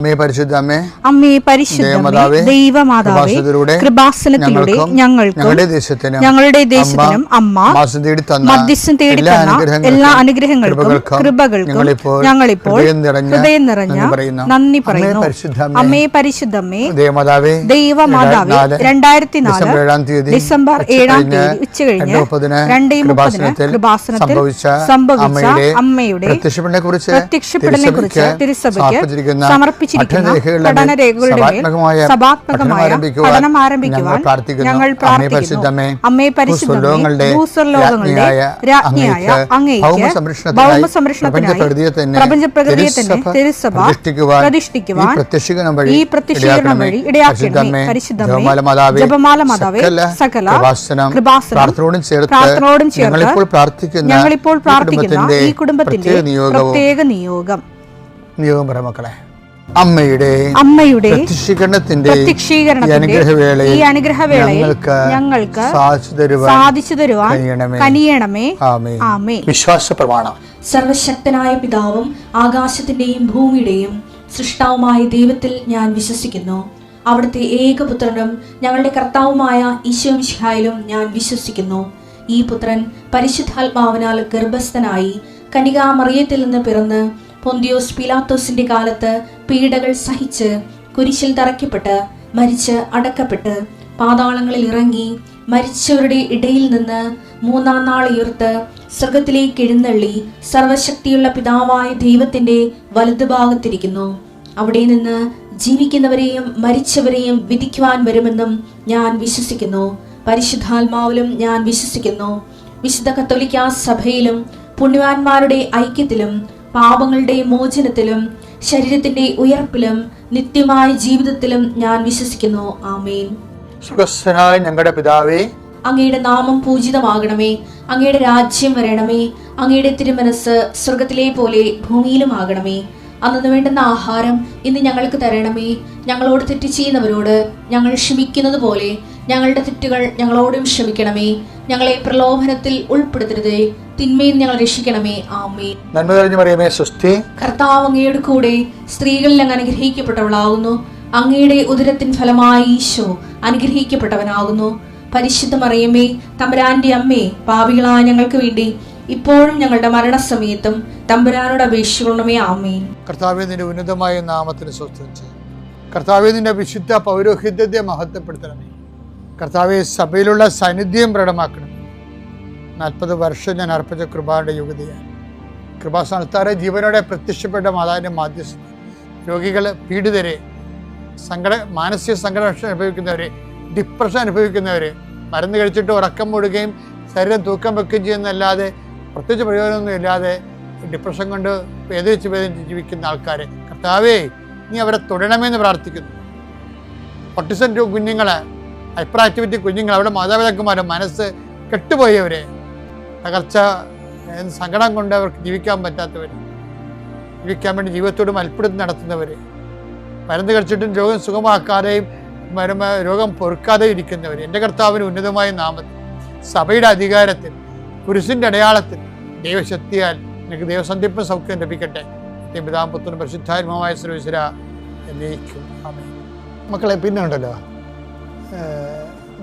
അമ്മേ പരിശുദ്ധമേ, ദൈവമാതാവേ, കൃപാസനത്തിലൂടെ ഞങ്ങളുടെ ദേശത്തിനും അമ്മ മധ്യസ്ഥം തേടി തന്ന എല്ലാ അനുഗ്രഹങ്ങൾക്കും കൃപകൾക്കും ഞങ്ങളിപ്പോൾ ഹൃദയം നിറഞ്ഞ നന്ദി പറയുന്നു. അമ്മേ പരിശുദ്ധമേ, ദൈവമാതാവേ, 2004 ഡിസംബർ 7 ഉച്ചകഴിഞ്ഞ് 2:30 കൃപാസനത്തിൽ സംഭവിച്ച അമ്മയുടെ പ്രത്യക്ഷപ്പെടലിനെ കുറിച്ച് തിരുസഭയ്ക്ക് സമർപ്പിച്ചു പഠനരേഖകളുടെ സഭാത്മകമായ പഠനം ആരംഭിക്കുവാൻ ഞങ്ങൾ പ്രാർത്ഥിക്കുന്നു. അമ്മേ പരിശുദ്ധമേ, ഭൂസ്വർലോകങ്ങളുടെ രാജ്ഞിയായ അങ്ങേയ്ക്ക് ഭൗമസംരക്ഷണത്തിനായി പ്രപഞ്ചപ്രകൃതിയെ തന്നെ തിരുസഭ പ്രതിഷ്ഠിക്കുവാൻ ഈ പ്രത്യക്ഷീകരണം വഴി ഇടയാക്കണമേ. പരിശുദ്ധമേ, ജപമാല മാതാവേ, സകല കൃപാസനം പ്രാർത്ഥനയോടും ചേർത്ത് ഞങ്ങളിപ്പോൾ പ്രാർത്ഥിക്കുന്ന ഈ കുടുംബത്തിന്റെ പ്രത്യേക നിയോഗം മക്കളെ അമ്മയുടെ പ്രത്യക്ഷീകരണത്തിന്റെ ഈ അനുഗ്രഹവേളയിൽ ഞങ്ങൾക്ക് സാധിച്ചു തരുവാൻ കനിയണമേ. ആമേൻ. വിശ്വാസ പ്രമാണം. സർവശക്തനായ പിതാവും ആകാശത്തിന്റെയും ഭൂമിയുടെയും സൃഷ്ടാവുമായ ദൈവത്തിൽ ഞാൻ വിശ്വസിക്കുന്നു. അവിടുത്തെ ഏകപുത്രനും ഞങ്ങളുടെ കർത്താവുമായ ഈശോ മിശിഹായിലും ഞാൻ വിശ്വസിക്കുന്നു. ഈ പുത്രൻ പരിശുദ്ധാത്മാവിനാൽ ഗർഭസ്ഥനായി കന്യകാമറിയത്തിൽ നിന്ന് പിറന്ന് പൊന്തിയോസ് പിലാത്തോസിന്റെ കാലത്ത് പീഡകൾ സഹിച്ച് കുരിശിൽ തറയ്ക്കപ്പെട്ട് മരിച്ച് അടക്കപ്പെട്ട് പാതാളങ്ങളിൽ ഇറങ്ങി മരിച്ചവരുടെ ഇടയിൽ നിന്ന് 3-ാം നാൾ ഉയർത്ത് സ്വർഗത്തിലേക്ക് എഴുന്നള്ളി സർവശക്തിയുള്ള പിതാവായ ദൈവത്തിന്റെ വലതുഭാഗത്തിരിക്കുന്നു. അവിടെ നിന്ന് ജീവിക്കുന്നവരെയും മരിച്ചവരെയും വിധിക്കുവാൻ വരുമെന്നും ഞാൻ വിശ്വസിക്കുന്നു. പരിശുദ്ധാത്മാവിലും ഞാൻ വിശ്വസിക്കുന്നു. വിശുദ്ധ കത്തോലിക്കാ സഭയിലും പുണ്യവാന്മാരുടെ ഐക്യത്തിലും പാപങ്ങളുടെ മോചനത്തിലും ശരീരത്തിന്റെ ഉയർപ്പിലും നിത്യമായ ജീവിതത്തിലും ഞാൻ വിശ്വസിക്കുന്നു. ആമേൻ. സുഖസ്ഥനായ ഞങ്ങളുടെ പിതാവേ, അങ്ങയുടെ നാമം പൂജിതമാകണമേ. അങ്ങയുടെ രാജ്യം വരണമേ. അങ്ങയുടെ തിരുമനസ് സ്വർഗത്തിലെ പോലെ ഭൂമിയിലും ആകണമേ. അന്നു വേണ്ടുന്ന ആഹാരം ഇന്ന് ഞങ്ങൾക്ക് തരണമേ. ഞങ്ങളോട് തെറ്റ് ചെയ്യുന്നവരോട് ഞങ്ങൾ ക്ഷമിക്കുന്നത് പോലെ ഞങ്ങളുടെ തെറ്റുകൾ ഞങ്ങളോടും ക്ഷമിക്കണമേ. ഞങ്ങളെ പ്രലോഭനത്തിൽ ഉൾപ്പെടുത്തരുതേ, തിന്മയിൽ ഞങ്ങൾ രക്ഷിക്കണമേ. ആമേൻ. നന്മ നിറഞ്ഞ മറിയമേ, സ്വസ്തി. കർത്താവ് അങ്ങയുടെ കൂടെ സ്ത്രീകളിൽ അങ്ങ് അനുഗ്രഹിക്കപ്പെട്ടവളാകുന്നു. അങ്ങയുടെ ഉദരത്തിൻ ഫലമായി ഈശോ അനുഗ്രഹിക്കപ്പെട്ടവനാകുന്നു. പരിശുദ്ധ മറിയമേ, തമ്പുരാന്റെ അമ്മേ, പാപികളായ ഞങ്ങൾക്ക് വേണ്ടി ഇപ്പോഴും ഞങ്ങളുടെ മരണസമയത്തും തമ്പുരാനോട് അപേക്ഷിക്കണമേ. ആമേൻ. കർത്താവേ, നിന്റെ ഉന്നതമായ നാമത്തിന് സ്വസ്തിച്ച്. കർത്താവേ, നിന്റെ വിശുദ്ധ പൗരോഹിത്യത്തെ മഹത്വപ്പെടുത്തണമേ. കർത്താവെ, സഭയിലുള്ള സാന്നിധ്യം പ്രകടമാക്കണം. 40 വർഷം ഞാൻ അർപ്പിച്ച കൃപാന്റെ യോഗ്യതയാണ്. കൃപാസ്ഥാനത്താറെ ജീവനോടെ പ്രത്യക്ഷപ്പെട്ട മാതാവിന്റെ മാധ്യസ്ഥ രോഗികളെ, പീഡിതരെ, മാനസിക സംഘർഷം അനുഭവിക്കുന്നവരെ, ഡിപ്രഷൻ അനുഭവിക്കുന്നവരെ, മരുന്ന് കഴിച്ചിട്ട് ഉറക്കം മൂടുകയും ശരീരം തൂക്കം വെക്കുകയും ചെയ്യുന്നതല്ലാതെ പ്രത്യേകിച്ച് പ്രയോജനമൊന്നും ഇല്ലാതെ ഡിപ്രഷൻ കൊണ്ട് വേദനിച്ച് ജീവിക്കുന്ന ആൾക്കാരെ കർത്താവേ, നീ അവരെ തൊടണമെന്ന് പ്രാർത്ഥിക്കുന്നു. ഓട്ടിസം കുഞ്ഞുങ്ങളെ, ഹൈപ്പർ ആക്ടിവിറ്റി കുഞ്ഞുങ്ങൾ, അവിടെ മാതാപിതാക്കന്മാരെ മനസ്സ് കെട്ടുപോയവരെ, തകർച്ച സങ്കടം കൊണ്ട് അവർക്ക് ജീവിക്കാൻ പറ്റാത്തവർ, ജീവിക്കാൻ വേണ്ടി ജീവിതത്തോട് മൽപ്പിടുത്തി നടത്തുന്നവർ, മരുന്ന് കഴിച്ചിട്ടും രോഗം സുഖമാക്കാതെയും രോഗം പൊറുക്കാതെയും ഇരിക്കുന്നവർ, എൻ്റെ കർത്താവിന് ഉന്നതമായ നാമത്തിൽ സഭയുടെ അധികാരത്തിൽ കുരിശിൻ്റെ അടയാളത്തിൽ ദൈവശക്തിയാൽ എനിക്ക് ദൈവസന്ധിപ്പും സൗഖ്യം ലഭിക്കട്ടെ. പിതാവും പുത്രനും പരിശുദ്ധാത്മാവുമായ സർവ്വേശ്വര എന്നേക്കും. ആമേൻ. മക്കളെ, പിന്നെ ഉണ്ടല്ലോ,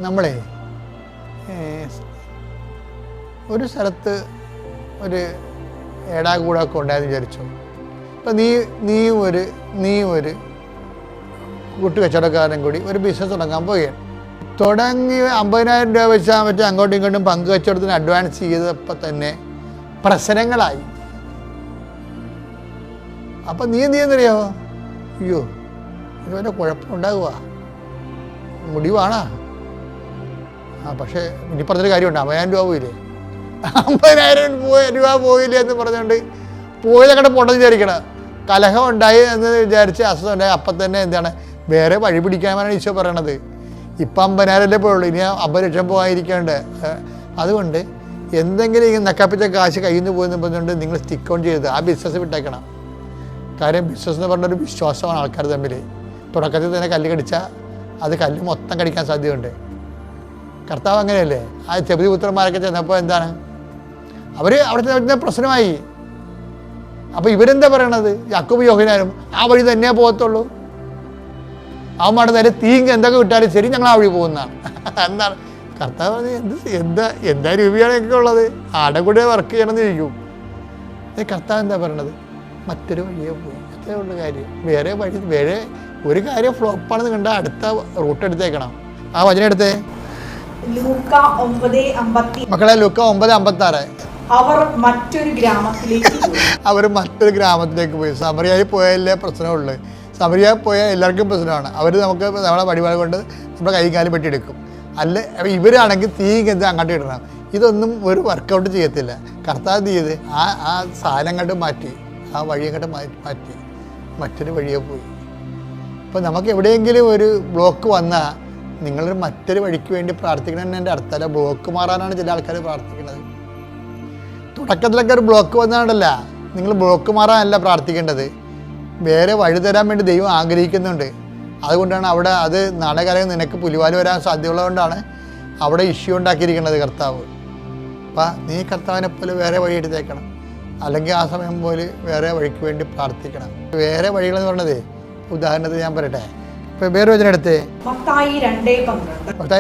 നമ്മളെ ഒരു സ്ഥലത്ത് ഒരു ഏടാകൂടൊക്കെ ഉണ്ടായെന്ന് വിചാരിച്ചു. അപ്പം നീ ഒരു കൂട്ടു കച്ചവടക്കാരൻ കൂടി ഒരു ബിസിനസ് തുടങ്ങാൻ പോവുകയാണ്. തുടങ്ങി 50,000 രൂപ വെച്ചാൽ മറ്റേ അങ്ങോട്ടും ഇങ്ങോട്ടും പങ്ക് കച്ചവടത്തിന് അഡ്വാൻസ് ചെയ്തപ്പോൾ തന്നെ പ്രശ്നങ്ങളായി. അപ്പം നീ എന്ത് ചെയ്യുന്നറിയാമോ? അയ്യോ, ഇതുപോലെ കുഴപ്പമുണ്ടാകുക, മുടിവാണാ. പക്ഷേ ഇനി പറഞ്ഞൊരു കാര്യമുണ്ട്, 50,000 രൂപ പോയില്ലേ, 50,000 രൂപ പോയില്ലേ എന്ന് പറഞ്ഞുകൊണ്ട് പോയതങ്ങോട്ട് പൊട്ടെന്ന് വിചാരിക്കണം. കലഹം ഉണ്ടായി എന്ന് വിചാരിച്ച് അസുഖം ഉണ്ടായി. അപ്പം തന്നെ എന്താണ് വേറെ വഴി പിടിക്കാനാണ് ഈശോ പറയണത്. ഇപ്പം 50,000 പോയുള്ളൂ, ഇനി 50 ലക്ഷം പോകാതിരിക്കേണ്ട. അതുകൊണ്ട് എന്തെങ്കിലും ഇങ്ങനെ നക്കാപ്പിച്ച കാശ് കയ്യിൽ നിന്ന് പോയെന്ന് പറഞ്ഞുകൊണ്ട് നിങ്ങൾ സ്റ്റിക്ക് ഓൺ ചെയ്ത് ആ ബിസിനസ് വിട്ടേക്കണം. കാര്യം ബിസിനസ് എന്ന് പറഞ്ഞൊരു വിശ്വാസമാണ് ആൾക്കാർ തമ്മിൽ. തുടക്കത്തിൽ തന്നെ കല്ല് കടിച്ചാൽ അത് കല്ല് മൊത്തം കടിക്കാൻ സാധ്യതയുണ്ട്. കർത്താവ് അങ്ങനെയല്ലേ? ആ ചെബുതി പുത്രന്മാരൊക്കെ ചെന്നപ്പോൾ എന്താണ്, അവർ അവിടുത്തെ പ്രശ്നമായി. അപ്പോൾ ഇവരെന്താ പറയണത്? യാക്കോബും യോഹന്നാനും ആ വഴി തന്നെ പോകത്തുള്ളൂ. അവന്മാരുടെ നേരെ തീങ്ക് എന്തൊക്കെ വിട്ടാലും ശരി, ഞങ്ങൾ ആ വഴി പോകുന്നതാണ്. എന്താണ് കർത്താവ് പറഞ്ഞത്? എന്താ രൂപയാണൊക്കെ ഉള്ളത്, ആടെ കൂടെ വർക്ക് ചെയ്യണമെന്ന് ചോദിക്കും. കർത്താവ് എന്താ പറയണത്? മറ്റൊരു വഴിയെ പോയി, അത്രേ ഉള്ള കാര്യം. വേറെ ഒരു കാര്യം ഫ്ലോപ്പാണെന്ന് കണ്ടാൽ അടുത്ത റൂട്ട് എടുത്തേക്കണം. ആ വചനം എടുത്തേ മക്കളെ, ലൂക്ക 9:56. അവർ മറ്റൊരു ഗ്രാമത്തിലേക്ക് പോയി. സമറിയായി പോയാലേ പ്രശ്നമുള്ളൂ. സമറിയായി പോയാൽ എല്ലാവർക്കും പ്രശ്നമാണ്. അവർ നമ്മളെ വടിവാൾ കൊണ്ട് നമ്മുടെ കൈ കാലം വെട്ടിയെടുക്കും. അല്ല ഇവരാണെങ്കിൽ തീ ഗന്ധം അങ്ങോട്ട് ഇടണം. ഇതൊന്നും ഒരു വർക്കൗട്ട് ചെയ്യത്തില്ല. കർത്താവ് ചെയ്ത് ആ സാധനം അങ്ങോട്ട് മാറ്റി, ആ വഴി അങ്ങോട്ട് മാറ്റി മറ്റൊരു വഴിയെ പോയി. അപ്പോൾ നമുക്ക് എവിടെയെങ്കിലും ഒരു ബ്ലോക്ക് വന്നാൽ നിങ്ങളൊരു മറ്റൊരു വഴിക്ക് വേണ്ടി പ്രാർത്ഥിക്കണം. എൻ്റെ അർത്ഥമല്ല, ബ്ലോക്ക് മാറാനാണ് ചില ആൾക്കാർ പ്രാർത്ഥിക്കുന്നത്. തുടക്കത്തിലൊക്കെ ഒരു ബ്ലോക്ക് വന്നാണല്ല, നിങ്ങൾ ബ്ലോക്ക് മാറാനല്ല പ്രാർത്ഥിക്കേണ്ടത്, വേറെ വഴി തരാൻ വേണ്ടി ദൈവം ആഗ്രഹിക്കുന്നുണ്ട്. അതുകൊണ്ടാണ് അവിടെ അത് നാളെക്കാലം നിനക്ക് പുലിവാല് വരാൻ സാധ്യതയുള്ളതുകൊണ്ടാണ് അവിടെ ഇഷ്യൂ ഉണ്ടാക്കിയിരിക്കുന്നത് കർത്താവ്. അപ്പം നീ കർത്താവിനെ പോലെ വേറെ വഴി എടുത്തേക്കണം, അല്ലെങ്കിൽ ആ സമയം പോലെ വേറെ വഴിക്ക് വേണ്ടി പ്രാർത്ഥിക്കണം. വേറെ വഴികളെന്ന് പറഞ്ഞത് ഉദാഹരണത്തിന് ഞാൻ പറയട്ടെ. ഇപ്പം വേറെ വചനം എടുത്തേ, മത്തായി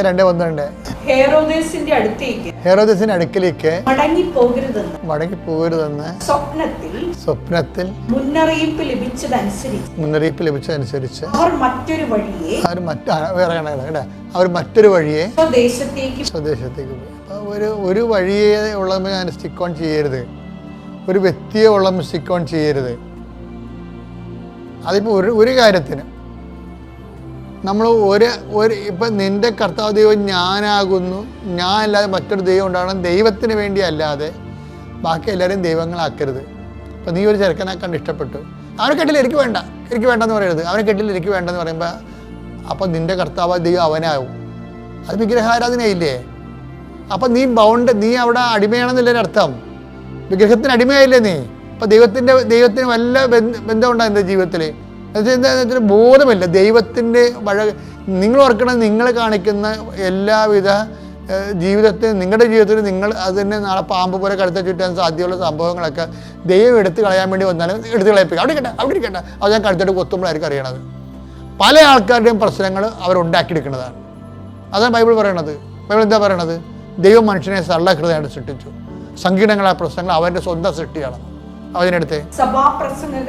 2:12. ഹെരോദേസിന്റെ അടുക്കലേക്ക് മടങ്ങി പോകരുതെന്ന് സ്വപ്നത്തിൽ മുന്നറിയിപ്പ് ലഭിച്ചതനുസരിച്ച് അവർ മറ്റൊരു വഴിയെ സ്വദേശത്തേക്ക് പോയി. ഒരു വഴിയെ ഉള്ളപ്പോൾ ഞാൻ സ്റ്റിക്ക് ഓൺ ചെയ്യരുത്, ഒരു വ്യക്തിയെ ഉള്ള സ്റ്റിക്ക് ഓൺ ചെയ്യരുത്. അതിപ്പോൾ ഒരു കാര്യത്തിന് നമ്മൾ ഇപ്പം നിൻ്റെ കർത്താവ് ദൈവം ഞാനാകുന്നു, ഞാൻ അല്ലാതെ മറ്റൊരു ദൈവം ഉണ്ടാകണം, ദൈവത്തിന് വേണ്ടി അല്ലാതെ ബാക്കി എല്ലാവരും ദൈവങ്ങളാക്കരുത്. അപ്പം നീ ഒരു ചെറുക്കനെ കണ്ട് ഇഷ്ടപ്പെട്ടു, അവനെ കെട്ടില്ല എനിക്ക് വേണ്ടെന്ന് പറയരുത്. അവനെ കെട്ടില്ല എനിക്ക് വേണ്ടെന്ന് പറയുമ്പോൾ അപ്പം നിൻ്റെ കർത്താവ് ദൈവം അവനാവും. അത് വിഗ്രഹാരാധനയില്ലേ? അപ്പം നീ അവിടെ അടിമയാണെന്നില്ലേ അർത്ഥം? വിഗ്രഹത്തിന് അടിമയായില്ലേ നീ? അപ്പം ദൈവത്തിന് വല്ല ബന്ധമുണ്ടോ എൻ്റെ ജീവിതത്തിൽ? എന്താ ബോധമില്ല ദൈവത്തിൻ്റെ നിങ്ങൾ ഓർക്കണം. നിങ്ങൾ കാണിക്കുന്ന എല്ലാവിധ നിങ്ങളുടെ ജീവിതത്തിൽ നിങ്ങൾ അതിനെ നാളെ പാമ്പ് പോലെ കടുത്ത ചുറ്റാൻ സാധ്യതയുള്ള സംഭവങ്ങളൊക്കെ ദൈവം എടുത്ത് കളയാൻ വേണ്ടി വന്നാലും എടുത്ത് കളയിപ്പിക്കുക. അവിടെ ഇരിക്കട്ടെ അത് ഞാൻ കടുത്തിട്ട് കൊത്തുമ്പോഴായിരിക്കും അറിയണത്. പല ആൾക്കാരുടെയും പ്രശ്നങ്ങൾ അവരുണ്ടാക്കിയെടുക്കുന്നതാണ്. അതാണ് ബൈബിൾ പറയണത്. ബൈബിൾ എന്താ പറയണത്? ദൈവം മനുഷ്യനെ സരളഹൃദയമായിട്ട് സൃഷ്ടിച്ചു. സങ്കീർണങ്ങളായ പ്രശ്നങ്ങൾ അവൻ്റെ സ്വന്തം സൃഷ്ടിയാണ്. അതിനടുത്ത് സഭാപ്രസംഗം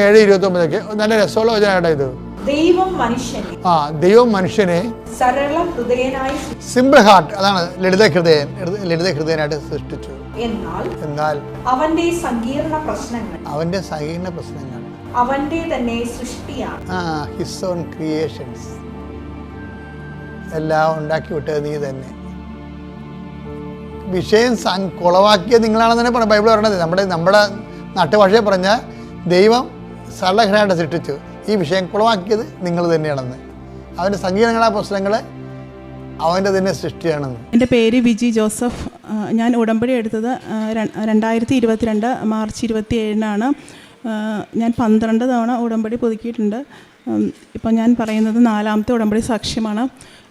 7:29 നല്ല രസമുള്ള വചനമാണ് ഇത്. ദൈവം മനുഷ്യനെ സിമ്പിൾ ഹാർട്ട്, അതാണ് ലളിത ഹൃദയനായിട്ട് സൃഷ്ടിച്ചു. എന്നാൽ അവന്റെ സങ്കീർണ പ്രശ്നങ്ങൾ അവന്റെ തന്നെ സൃഷ്ടിയാണ്. ഹിസ് ഓൺ ക്രിയേഷൻസ് എല്ലാം ഉണ്ടാക്കി വിട്ടത് നീ തന്നെ. വിഷയം കുളവാക്കിയത് നിങ്ങളാണെന്ന് തന്നെ ബൈബിൾ പറയണത്. നമ്മുടെ നാട്ടുഭാഷയെ പറഞ്ഞാൽ ദൈവം സരളഹൃദയനായിട്ട് സൃഷ്ടിച്ചു, ഈ വിഷയം കുളവാക്കിയത് നിങ്ങൾ തന്നെയാണെന്ന്. അവൻ്റെ സങ്കീർണങ്ങളായ പ്രശ്നങ്ങൾ അവൻ്റെ തന്നെ സൃഷ്ടിയാണെന്ന്. എൻ്റെ പേര് വിജി ജോസഫ്. ഞാൻ ഉടമ്പടി എടുത്തത് 2022 മാർച്ച് 27-നാണ്. ഞാൻ 12 തവണ ഉടമ്പടി പുതുക്കിയിട്ടുണ്ട്. ഇപ്പോൾ ഞാൻ പറയുന്നത് 4ാമത്തെ ഉടമ്പടി സാക്ഷ്യമാണ്.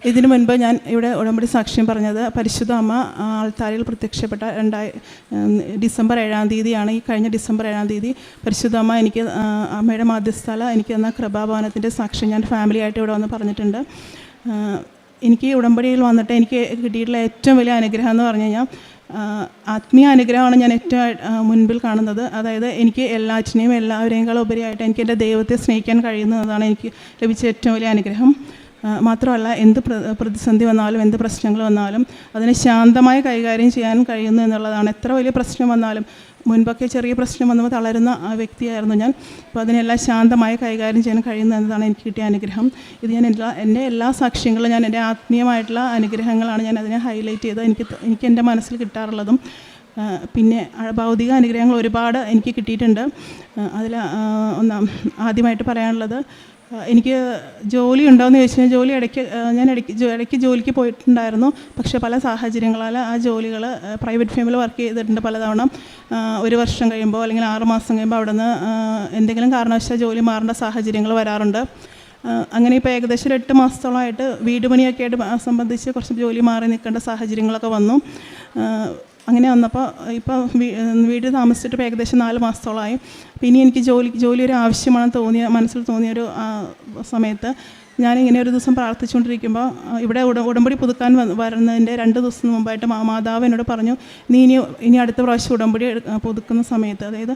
ഇതിനു മുൻപ് ഞാൻ ഇവിടെ ഉടമ്പടി സാക്ഷ്യം പറഞ്ഞത് പരിശുദ്ധ അമ്മ ആൾത്താരിൽ പ്രത്യക്ഷപ്പെട്ട ഡിസംബർ 7-ാം തീയതിയാണ്. ഈ കഴിഞ്ഞ ഡിസംബർ 7-ാം തീയതി പരിശുദ്ധ അമ്മ എനിക്ക് അമ്മയുടെ മാധ്യസ്ഥല എനിക്ക് തന്ന കൃപാഭവനത്തിൻ്റെ സാക്ഷ്യം ഞാൻ ഫാമിലിയായിട്ട് ഇവിടെ വന്ന് പറഞ്ഞിട്ടുണ്ട്. എനിക്ക് ഉടമ്പടിയിൽ വന്നിട്ട് എനിക്ക് കിട്ടിയിട്ടുള്ള ഏറ്റവും വലിയ അനുഗ്രഹം എന്ന് പറഞ്ഞു കഴിഞ്ഞാൽ ആത്മീയ അനുഗ്രഹമാണ് ഞാൻ ഏറ്റവും മുൻപിൽ കാണുന്നത്. അതായത് എനിക്ക് എല്ലാറ്റിനെയും എല്ലാവരെയും ഉപരിയായിട്ട് എനിക്ക് എൻ്റെ ദൈവത്തെ സ്നേഹിക്കാൻ കഴിയുന്നതാണ് എനിക്ക് ലഭിച്ച ഏറ്റവും വലിയ അനുഗ്രഹം. മാത്രമല്ല എന്ത് പ്രതിസന്ധി വന്നാലും എന്ത് പ്രശ്നങ്ങൾ വന്നാലും അതിനെ ശാന്തമായി കൈകാര്യം ചെയ്യാൻ കഴിയുന്നു എന്നുള്ളതാണ്. എത്ര വലിയ പ്രശ്നം വന്നാലും, മുൻപൊക്കെ ചെറിയ പ്രശ്നം വന്നപ്പോൾ തളരുന്ന വ്യക്തിയായിരുന്നു ഞാൻ. അപ്പോൾ അതിനെല്ലാം ശാന്തമായി കൈകാര്യം ചെയ്യാൻ കഴിയുന്നു എന്നതാണ് എനിക്ക് കിട്ടിയ അനുഗ്രഹം. ഇത് ഞാൻ എൻ്റെ എല്ലാ സാക്ഷ്യങ്ങളും ഞാൻ എൻ്റെ ആത്മീയമായിട്ടുള്ള അനുഗ്രഹങ്ങളാണ് ഞാൻ അതിനെ ഹൈലൈറ്റ് ചെയ്ത് എനിക്ക് എൻ്റെ മനസ്സിൽ കിട്ടാറുള്ളതും. പിന്നെ ഭൗതിക അനുഗ്രഹങ്ങൾ ഒരുപാട് എനിക്ക് കിട്ടിയിട്ടുണ്ട്. അതിൽ ആദ്യമായിട്ട് പറയാനുള്ളത്, എനിക്ക് ജോലി ഉണ്ടോയെന്ന് ചോദിച്ചാൽ ഞാൻ ഇടയ്ക്ക് ജോലിക്ക് പോയിട്ടുണ്ടായിരുന്നു. പക്ഷേ പല സാഹചര്യങ്ങളാൽ ആ ജോലികൾ പ്രൈവറ്റ് ഫേമിൽ വർക്ക് ചെയ്തിട്ടുണ്ട് പലതവണ. 1 വർഷം കഴിയുമ്പോൾ അല്ലെങ്കിൽ 6 മാസം കഴിയുമ്പോൾ അവിടെ നിന്ന് എന്തെങ്കിലും കാരണവശാൽ ജോലി മാറേണ്ട സാഹചര്യങ്ങൾ വരാറുണ്ട്. അങ്ങനെ ഇപ്പോൾ ഏകദേശം 8 മാസത്തോളമായിട്ട് വീട് പണിയൊക്കെ ആയിട്ട് സംബന്ധിച്ച് കുറച്ച് ജോലി മാറി നിൽക്കേണ്ട സാഹചര്യങ്ങളൊക്കെ വന്നു. അങ്ങനെ വന്നപ്പോൾ ഇപ്പോൾ വീട്ടിൽ താമസിച്ചിട്ട് ഇപ്പോൾ ഏകദേശം 4 മാസത്തോളമായി. അപ്പോൾ ഇനി എനിക്ക് ജോലി ഒരു ആവശ്യമാണെന്ന് മനസ്സിൽ തോന്നിയൊരു സമയത്ത് ഞാനിങ്ങനെ ഒരു ദിവസം പ്രാർത്ഥിച്ചുകൊണ്ടിരിക്കുമ്പോൾ ഇവിടെ ഉടമ്പടി പുതുക്കാൻ വരുന്നതിൻ്റെ 2 ദിവസം മുമ്പായിട്ട് മാതാവ് എന്നോട് പറഞ്ഞു, നീ ഇനി അടുത്ത പ്രാവശ്യം ഉടമ്പടി പുതുക്കുന്ന സമയത്ത്, അതായത്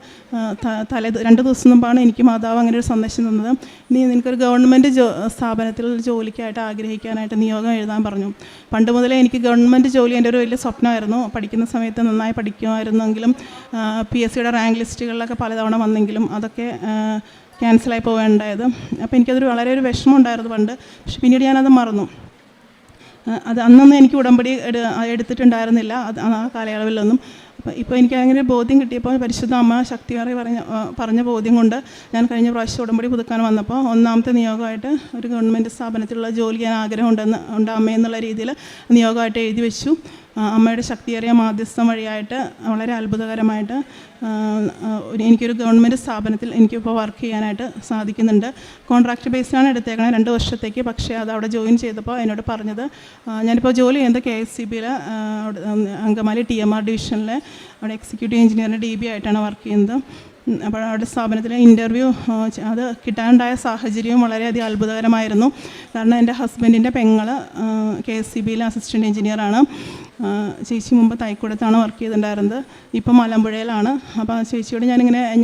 2 ദിവസം മുമ്പാണ് എനിക്ക് മാതാവ് അങ്ങനെ ഒരു സന്ദേശം തന്നത്. നിനക്കൊരു ഗവൺമെൻറ് സ്ഥാപനത്തിൽ ജോലിക്കായിട്ട് ആഗ്രഹിക്കാനായിട്ട് നിയോഗം എഴുതാൻ പറഞ്ഞു. പണ്ട് മുതലേ എനിക്ക് ഗവൺമെൻറ് ജോലി എൻ്റെ ഒരു വലിയ സ്വപ്നമായിരുന്നു. പഠിക്കുന്ന സമയത്ത് നന്നായി പഠിക്കുമായിരുന്നെങ്കിലും PSC റാങ്ക് ലിസ്റ്റുകളിലൊക്കെ പലതവണ വന്നെങ്കിലും അതൊക്കെ ക്യാൻസലായി പോവേണ്ടായത്. അപ്പോൾ എനിക്കതൊരു വളരെ ഒരു വിഷമം ഉണ്ടായിരുന്നു പണ്ട്. പക്ഷെ പിന്നീട് ഞാനത് മറന്നു. അന്നൊന്നും എനിക്ക് ഉടമ്പടി എടുത്തിട്ടുണ്ടായിരുന്നില്ല ആ കാലയളവിലൊന്നും. ഇപ്പോൾ എനിക്ക് അങ്ങനെ ബോധ്യം കിട്ടിയപ്പോൾ പരിശുദ്ധ അമ്മ ശക്തിയേറെ പറഞ്ഞ ബോധ്യം കൊണ്ട് ഞാൻ കഴിഞ്ഞ പ്രാവശ്യം ഉടമ്പടി പുതുക്കാൻ വന്നപ്പോൾ 1ാമത്തെ നിയോഗമായിട്ട് ഒരു ഗവൺമെൻറ് സ്ഥാപനത്തിലുള്ള ജോലി ചെയ്യാൻ ആഗ്രഹമുണ്ട് അമ്മയെന്നുള്ള രീതിയിൽ നിയോഗമായിട്ട് എഴുതി വെച്ചു. അമ്മയുടെ ശക്തിയേറിയ മാധ്യസ്ഥം വഴിയായിട്ട് വളരെ അത്ഭുതകരമായിട്ട് എനിക്കൊരു ഗവൺമെൻറ് സ്ഥാപനത്തിൽ എനിക്കിപ്പോൾ വർക്ക് ചെയ്യാനായിട്ട് സാധിക്കുന്നുണ്ട്. കോൺട്രാക്ട് ബേസിലാണ് എടുത്തേക്കണത് 2 വർഷത്തേക്ക്. പക്ഷേ അത് അവിടെ ജോയിൻ ചെയ്തപ്പോൾ എന്നോട് പറഞ്ഞത്, ഞാനിപ്പോൾ ജോലി ചെയ്യുന്നത് KSCB അങ്കമാലി TMR ഡിവിഷനിൽ അവിടെ എക്സിക്യൂട്ടീവ് എഞ്ചിനീയറിൻ്റെ DB ആയിട്ടാണ് വർക്ക് ചെയ്യുന്നത്. അപ്പോൾ അവിടെ സ്ഥാപനത്തിലെ ഇൻ്റർവ്യൂ അത് കിട്ടാനുണ്ടായ സാഹചര്യവും വളരെയധികം അത്ഭുതകരമായിരുന്നു. കാരണം എൻ്റെ ഹസ്ബൻഡിൻ്റെ പെങ്ങൾ KSCB അസിസ്റ്റൻറ്റ് എഞ്ചിനീയറാണ്. ചേച്ചി മുമ്പ് തൈക്കൂടത്താണ് വർക്ക് ചെയ്തിട്ടുണ്ടായിരുന്നത്, ഇപ്പം മലമ്പുഴയിലാണ്. അപ്പോൾ ചേച്ചിയോട്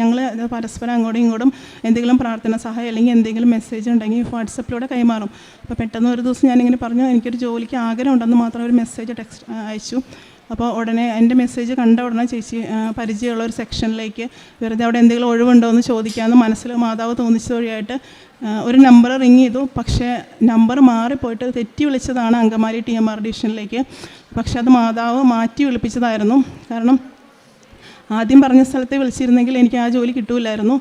ഞങ്ങൾ പരസ്പരം അങ്ങോട്ടും ഇങ്ങോട്ടും എന്തെങ്കിലും പ്രാർത്ഥന സഹായം അല്ലെങ്കിൽ എന്തെങ്കിലും മെസ്സേജ് ഉണ്ടെങ്കിൽ വാട്സപ്പിലൂടെ കൈമാറും. അപ്പോൾ പെട്ടെന്ന് ഒരു ദിവസം ഞാനിങ്ങനെ പറഞ്ഞു, എനിക്കൊരു ജോലിക്ക് ആഗ്രഹം ഉണ്ടെന്ന് മാത്രം ഒരു മെസ്സേജ് ടെക്സ്റ്റ് അയച്ചു. അപ്പോൾ ഉടനെ എൻ്റെ മെസ്സേജ് കണ്ട ഉടനെ ചേച്ചി പരിചയമുള്ള ഒരു സെക്ഷനിലേക്ക് വെറുതെ അവിടെ എന്തെങ്കിലും ഒഴിവുണ്ടോ എന്ന് ചോദിക്കാമെന്ന് മനസ്സിൽ മാതാവ് തോന്നിച്ചത് വഴിയായിട്ട് ഒരു നമ്പർ റിങ് ചെയ്തു. പക്ഷേ നമ്പർ മാറിപ്പോയിട്ട് തെറ്റി വിളിച്ചതാണ് അങ്കമാലി TMR ഡിവിഷനിലേക്ക്. പക്ഷെ അത് മാതാവ് മാറ്റി വിളിപ്പിച്ചതായിരുന്നു. കാരണം ആദ്യം പറഞ്ഞ സ്ഥലത്തെ വിളിച്ചിരുന്നെങ്കിൽ എനിക്ക് ആ ജോലി കിട്ടൂലായിരുന്നു.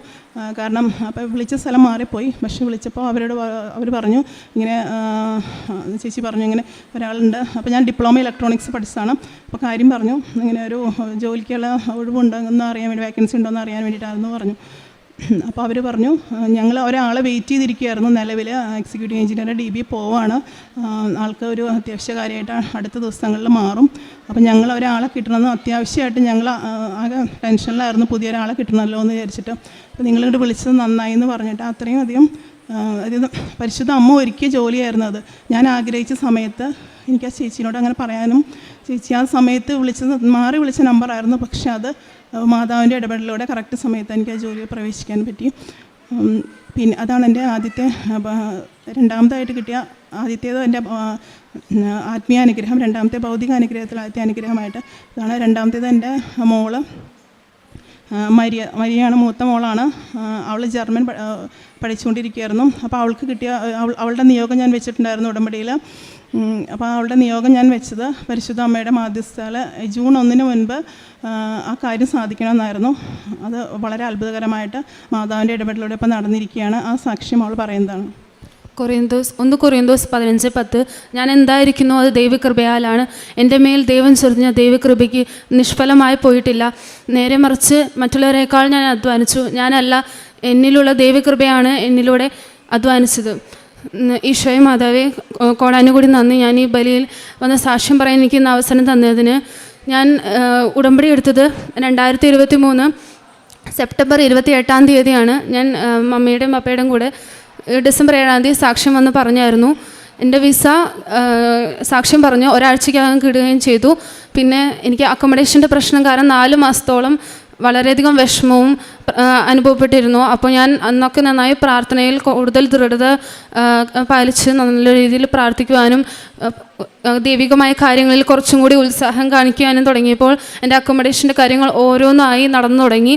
കാരണം അപ്പോൾ വിളിച്ച സ്ഥലം മാറിപ്പോയി. പക്ഷേ വിളിച്ചപ്പോൾ അവർ പറഞ്ഞു, ഇങ്ങനെ ചേച്ചി പറഞ്ഞു ഇങ്ങനെ ഒരാളുണ്ട്. അപ്പോൾ ഞാൻ ഡിപ്ലോമ ഇലക്ട്രോണിക്സ് പഠിച്ചതാണ്. അപ്പോൾ കാര്യം പറഞ്ഞു, ഇങ്ങനെ ഒരു ജോലിക്കുള്ള ഒഴിവുണ്ടെന്ന് അറിയാൻ വേണ്ടി, വേക്കൻസി ഉണ്ടോ എന്ന് അറിയാൻ വേണ്ടിയിട്ടായിരുന്നു പറഞ്ഞു. അപ്പോൾ അവർ പറഞ്ഞു, ഞങ്ങൾ ഒരാളെ വെയിറ്റ് ചെയ്തിരിക്കുകയായിരുന്നു. നിലവിൽ എക്സിക്യൂട്ടീവ് എഞ്ചിനീയറുടെ DB പോവാണ്, ആൾക്ക് ഒരു അത്യാവശ്യ കാര്യമായിട്ട് അടുത്ത ദിവസങ്ങളിൽ മാറും. അപ്പോൾ ഞങ്ങൾ ഒരാളെ കിട്ടണമെന്ന് അത്യാവശ്യമായിട്ട് ഞങ്ങൾ ആകെ ടെൻഷനിലായിരുന്നു, പുതിയൊരാളെ കിട്ടണമല്ലോ എന്ന് വിചാരിച്ചിട്ട്. അപ്പോൾ നിങ്ങളിവിടെ വിളിച്ചത് നന്നായി എന്ന് പറഞ്ഞിട്ട് അത്രയും അധികം അതായത് പരിശുദ്ധ അമ്മ ഒരുക്കിയ ജോലിയായിരുന്നു അത്. ഞാൻ ആഗ്രഹിച്ച സമയത്ത് എനിക്ക് ആ ചേച്ചിനോട് അങ്ങനെ പറയാനും, ചേച്ചി ആ സമയത്ത് മാറി വിളിച്ച നമ്പറായിരുന്നു. പക്ഷെ അത് മാതാവിൻ്റെ ഇടപെടലിലൂടെ കറക്റ്റ് സമയത്ത് എനിക്ക് ആ ജോലിയിൽ പ്രവേശിക്കാൻ പറ്റി. പിന്നെ അതാണ് എൻ്റെ ആദ്യത്തെ, രണ്ടാമതായിട്ട് കിട്ടിയ ആദ്യത്തേത് എൻ്റെ ആത്മീയ അനുഗ്രഹം, രണ്ടാമത്തെ ഭൗതിക അനുഗ്രഹത്തിൽ ആദ്യത്തെ അനുഗ്രഹമായിട്ട് ഇതാണ്. രണ്ടാമത്തേത് എൻ്റെ മോള് മരിയാണ്, മൂത്ത മോളാണ്. അവൾ ജർമ്മൻ പഠിച്ചുകൊണ്ടിരിക്കുകയായിരുന്നു. അപ്പോൾ അവൾക്ക് കിട്ടിയ അവളുടെ നിയോഗം ഞാൻ വെച്ചിട്ടുണ്ടായിരുന്നു ഉടമ്പടിയിൽ. അപ്പോൾ അവളുടെ നിയോഗം ഞാൻ വെച്ചത് പരിശുദ്ധ അമ്മയുടെ മാധ്യസ്ഥയാൽ ജൂൺ 1 മുൻപ് ആ കാര്യം സാധിക്കണമെന്നായിരുന്നു. അത് വളരെ അത്ഭുതകരമായിട്ട് മാതാവിൻ്റെ ഇടപെടലിലൂടെ ഇപ്പോൾ നടന്നിരിക്കുകയാണ്. ആ സാക്ഷ്യം അവൾ പറയുന്നതാണ്. കൊറിന്തോസ് 15:10 ഞാൻ എന്തായിരിക്കുന്നു അത് ദൈവകൃപയാലാണ്. എൻ്റെ മേൽ ദൈവം ചൊരിഞ്ഞ ദൈവകൃപയ്ക്ക് നിഷ്ഫലമായി പോയിട്ടില്ല. നേരെ മറിച്ച് മറ്റുള്ളവരെക്കാൾ ഞാൻ അധ്വാനിച്ചു. ഞാനല്ല, എന്നിലുള്ള ദൈവകൃപയാണ് എന്നിലൂടെ അധ്വാനിച്ചത്. ഈശോയെ മാതാവേ കോടാനുകൂടി നന്ദി. ഞാൻ ഈ ബലിയിൽ വന്ന സാക്ഷ്യം പറയാൻ എനിക്ക് ഇന്ന് അവസരം തന്നതിന്. ഞാൻ ഉടമ്പടി എടുത്തത് 2023 സെപ്റ്റംബർ 28-ാം തീയതിയാണ്. ഞാൻ മമ്മിയുടെയും പപ്പയുടെയും കൂടെ ഡിസംബർ 7-ാം തീയതി സാക്ഷ്യം വന്ന് പറഞ്ഞായിരുന്നു. എൻ്റെ വിസ സാക്ഷ്യം പറഞ്ഞു ഒരാഴ്ചയ്ക്കകം കിട്ടുകയും ചെയ്തു. പിന്നെ എനിക്ക് അക്കോമഡേഷൻ്റെ പ്രശ്നം കാരണം 4 മാസത്തോളം വളരെയധികം വിഷമവും അനുഭവപ്പെട്ടിരുന്നു. അപ്പോൾ ഞാൻ അന്നൊക്കെ നന്നായി പ്രാർത്ഥനയിൽ കൂടുതൽ ദൃഢത പാലിച്ച് നല്ല രീതിയിൽ പ്രാർത്ഥിക്കുവാനും ദൈവികമായ കാര്യങ്ങളിൽ കുറച്ചും കൂടി ഉത്സാഹം കാണിക്കുവാനും തുടങ്ങിയപ്പോൾ എൻ്റെ അക്കോമഡേഷൻ്റെ കാര്യങ്ങൾ ഓരോന്നായി നടന്നു തുടങ്ങി.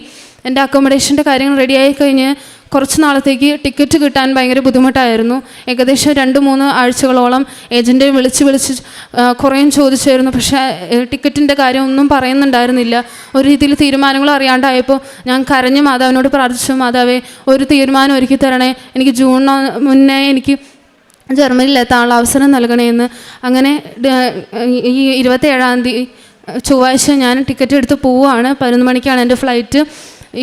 എൻ്റെ അക്കോമഡേഷൻ്റെ കാര്യങ്ങൾ റെഡിയായി കഴിഞ്ഞ് കുറച്ച് നാളത്തേക്ക് ടിക്കറ്റ് കിട്ടാൻ ഭയങ്കര ബുദ്ധിമുട്ടായിരുന്നു. ഏകദേശം 2-3 ആഴ്ചകളോളം ഏജൻറ്റ് വിളിച്ച് കുറേയും ചോദിച്ചായിരുന്നു. പക്ഷേ ടിക്കറ്റിൻ്റെ കാര്യം ഒന്നും പറയുന്നുണ്ടായിരുന്നില്ല. ഒരു രീതിയിൽ തീരുമാനങ്ങളും അറിയാണ്ടായപ്പോൾ ഞാൻ കരഞ്ഞ് മാതാവിനോട് പ്രാർത്ഥിച്ചു, മാതാവേ ഒരു തീരുമാനം ഒരുക്കി തരണേ, എനിക്ക് ജൂൺ മുന്നേ എനിക്ക് ജർമ്മനിയിലെത്താനുള്ള അവസരം നൽകണേന്ന്. അങ്ങനെ ഈ 27-ാം തീയതി ചൊവ്വാഴ്ച ഞാൻ ടിക്കറ്റ് എടുത്ത് പോവുകയാണ്. 11 മണിക്കാണ് എൻ്റെ ഫ്ലൈറ്റ്.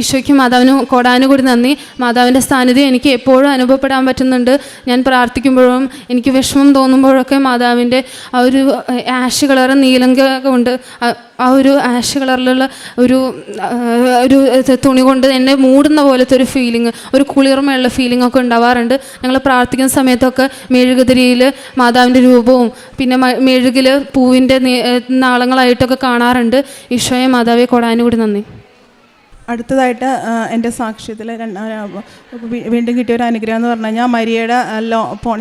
ഈശോയ്ക്കും മാതാവിനും കോടാനുകൂടി നന്ദി. മാതാവിൻ്റെ സാന്നിധ്യം എനിക്ക് എപ്പോഴും അനുഭവപ്പെടാൻ പറ്റുന്നുണ്ട്. ഞാൻ പ്രാർത്ഥിക്കുമ്പോഴും എനിക്ക് വിഷമം തോന്നുമ്പോഴൊക്കെ മാതാവിൻ്റെ ആ ഒരു ആഷ് കളർ നീലങ്ക കൊണ്ട് ആ ഒരു ആഷ് കളറിലുള്ള ഒരു തുണി കൊണ്ട് എന്നെ മൂടുന്ന പോലത്തെ ഒരു ഫീലിംഗ്, ഒരു കുളിർമയുള്ള ഫീലിംഗ് ഒക്കെ ഉണ്ടാവാറുണ്ട്. ഞങ്ങൾ പ്രാർത്ഥിക്കുന്ന സമയത്തൊക്കെ മെഴുകുതിരിയിൽ മാതാവിൻ്റെ രൂപവും പിന്നെ മെഴുകിൽ പൂവിൻ്റെ നാളങ്ങളായിട്ടൊക്കെ കാണാറുണ്ട്. ഈശോയെ മാതാവെ കോടാനുകൂടി നന്ദി. അടുത്തതായിട്ട് എൻ്റെ സാക്ഷ്യത്തിൽ വീണ്ടും കിട്ടിയ ഒരു അനുഗ്രഹം എന്ന് പറഞ്ഞു കഴിഞ്ഞാൽ മരിയയുടെ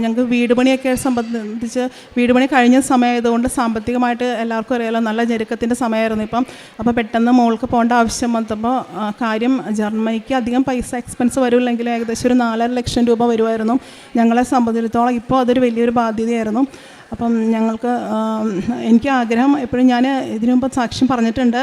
ഞങ്ങൾക്ക് വീട് പണിയൊക്കെ സംബന്ധിച്ച് വീട് പണി കഴിഞ്ഞ സമയമായതുകൊണ്ട് സാമ്പത്തികമായിട്ട് എല്ലാവർക്കും അറിയാലോ നല്ല ഞെരുക്കത്തിൻ്റെ സമയമായിരുന്നു ഇപ്പം. അപ്പോൾ പെട്ടെന്ന് മോൾക്ക് പോകേണ്ട ആവശ്യം വന്നപ്പോൾ കാര്യം ജർമ്മനിക്ക് അധികം പൈസ എക്സ്പെൻസ് വരില്ലെങ്കിലും ഏകദേശം ഒരു 4.5 ലക്ഷം രൂപ വരുമായിരുന്നു. ഞങ്ങളെ സംബന്ധിച്ചിടത്തോളം ഇപ്പോൾ അതൊരു വലിയൊരു ബാധ്യതയായിരുന്നു. അപ്പം ഞങ്ങൾക്ക് എനിക്ക് ആഗ്രഹം എപ്പോഴും ഞാൻ ഇതിനു മുമ്പ് സാക്ഷ്യം പറഞ്ഞിട്ടുണ്ട്,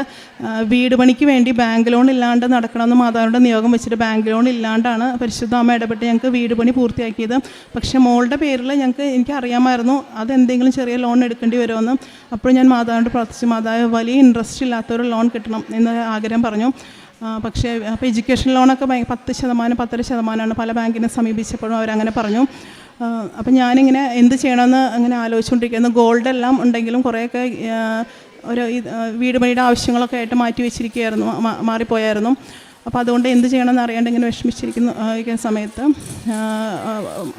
വീട് പണിക്ക് വേണ്ടി ബാങ്ക് ലോൺ ഇല്ലാണ്ട് നടക്കണമെന്ന് മാതാവിൻ്റെ നിയോഗം വെച്ചിട്ട് ബാങ്ക് ലോൺ ഇല്ലാണ്ടാണ് പരിശുദ്ധ അമ്മ ഇടപെട്ട് ഞങ്ങൾക്ക് വീട് പണി പൂർത്തിയാക്കിയത്. പക്ഷേ മോളുടെ പേരിൽ എനിക്ക് അറിയാമായിരുന്നു അതെന്തെങ്കിലും ചെറിയ ലോൺ എടുക്കേണ്ടി വരുമെന്ന്. അപ്പോൾ ഞാൻ മാതാവിനോട് പ്രാർത്ഥിച്ചു, മാതാവ് വലിയ ഇൻട്രസ്റ്റ് ഇല്ലാത്തൊരു ലോൺ കിട്ടണം എന്ന് ആഗ്രഹം പറഞ്ഞു. പക്ഷേ അപ്പോൾ എഡ്യൂക്കേഷൻ ലോണൊക്കെ 10%, 10.5% പല ബാങ്കിനെ സമീപിച്ചപ്പോഴും അവരങ്ങനെ പറഞ്ഞു. അപ്പം ഞാനിങ്ങനെ എന്ത് ചെയ്യണമെന്ന് അങ്ങനെ ആലോചിച്ചുകൊണ്ടിരിക്കുന്നു. ഗോൾഡെല്ലാം ഉണ്ടെങ്കിലും കുറേയൊക്കെ ഒരു വീട് പണിയുടെ ആവശ്യങ്ങളൊക്കെ ആയിട്ട് മാറ്റി വെച്ചിരിക്കുകയായിരുന്നു, മാറിപ്പോയായിരുന്നു. അപ്പോൾ അതുകൊണ്ട് എന്ത് ചെയ്യണമെന്ന് അറിയാണ്ട് ഇങ്ങനെ വിഷമിച്ചിരിക്കുന്ന സമയത്ത്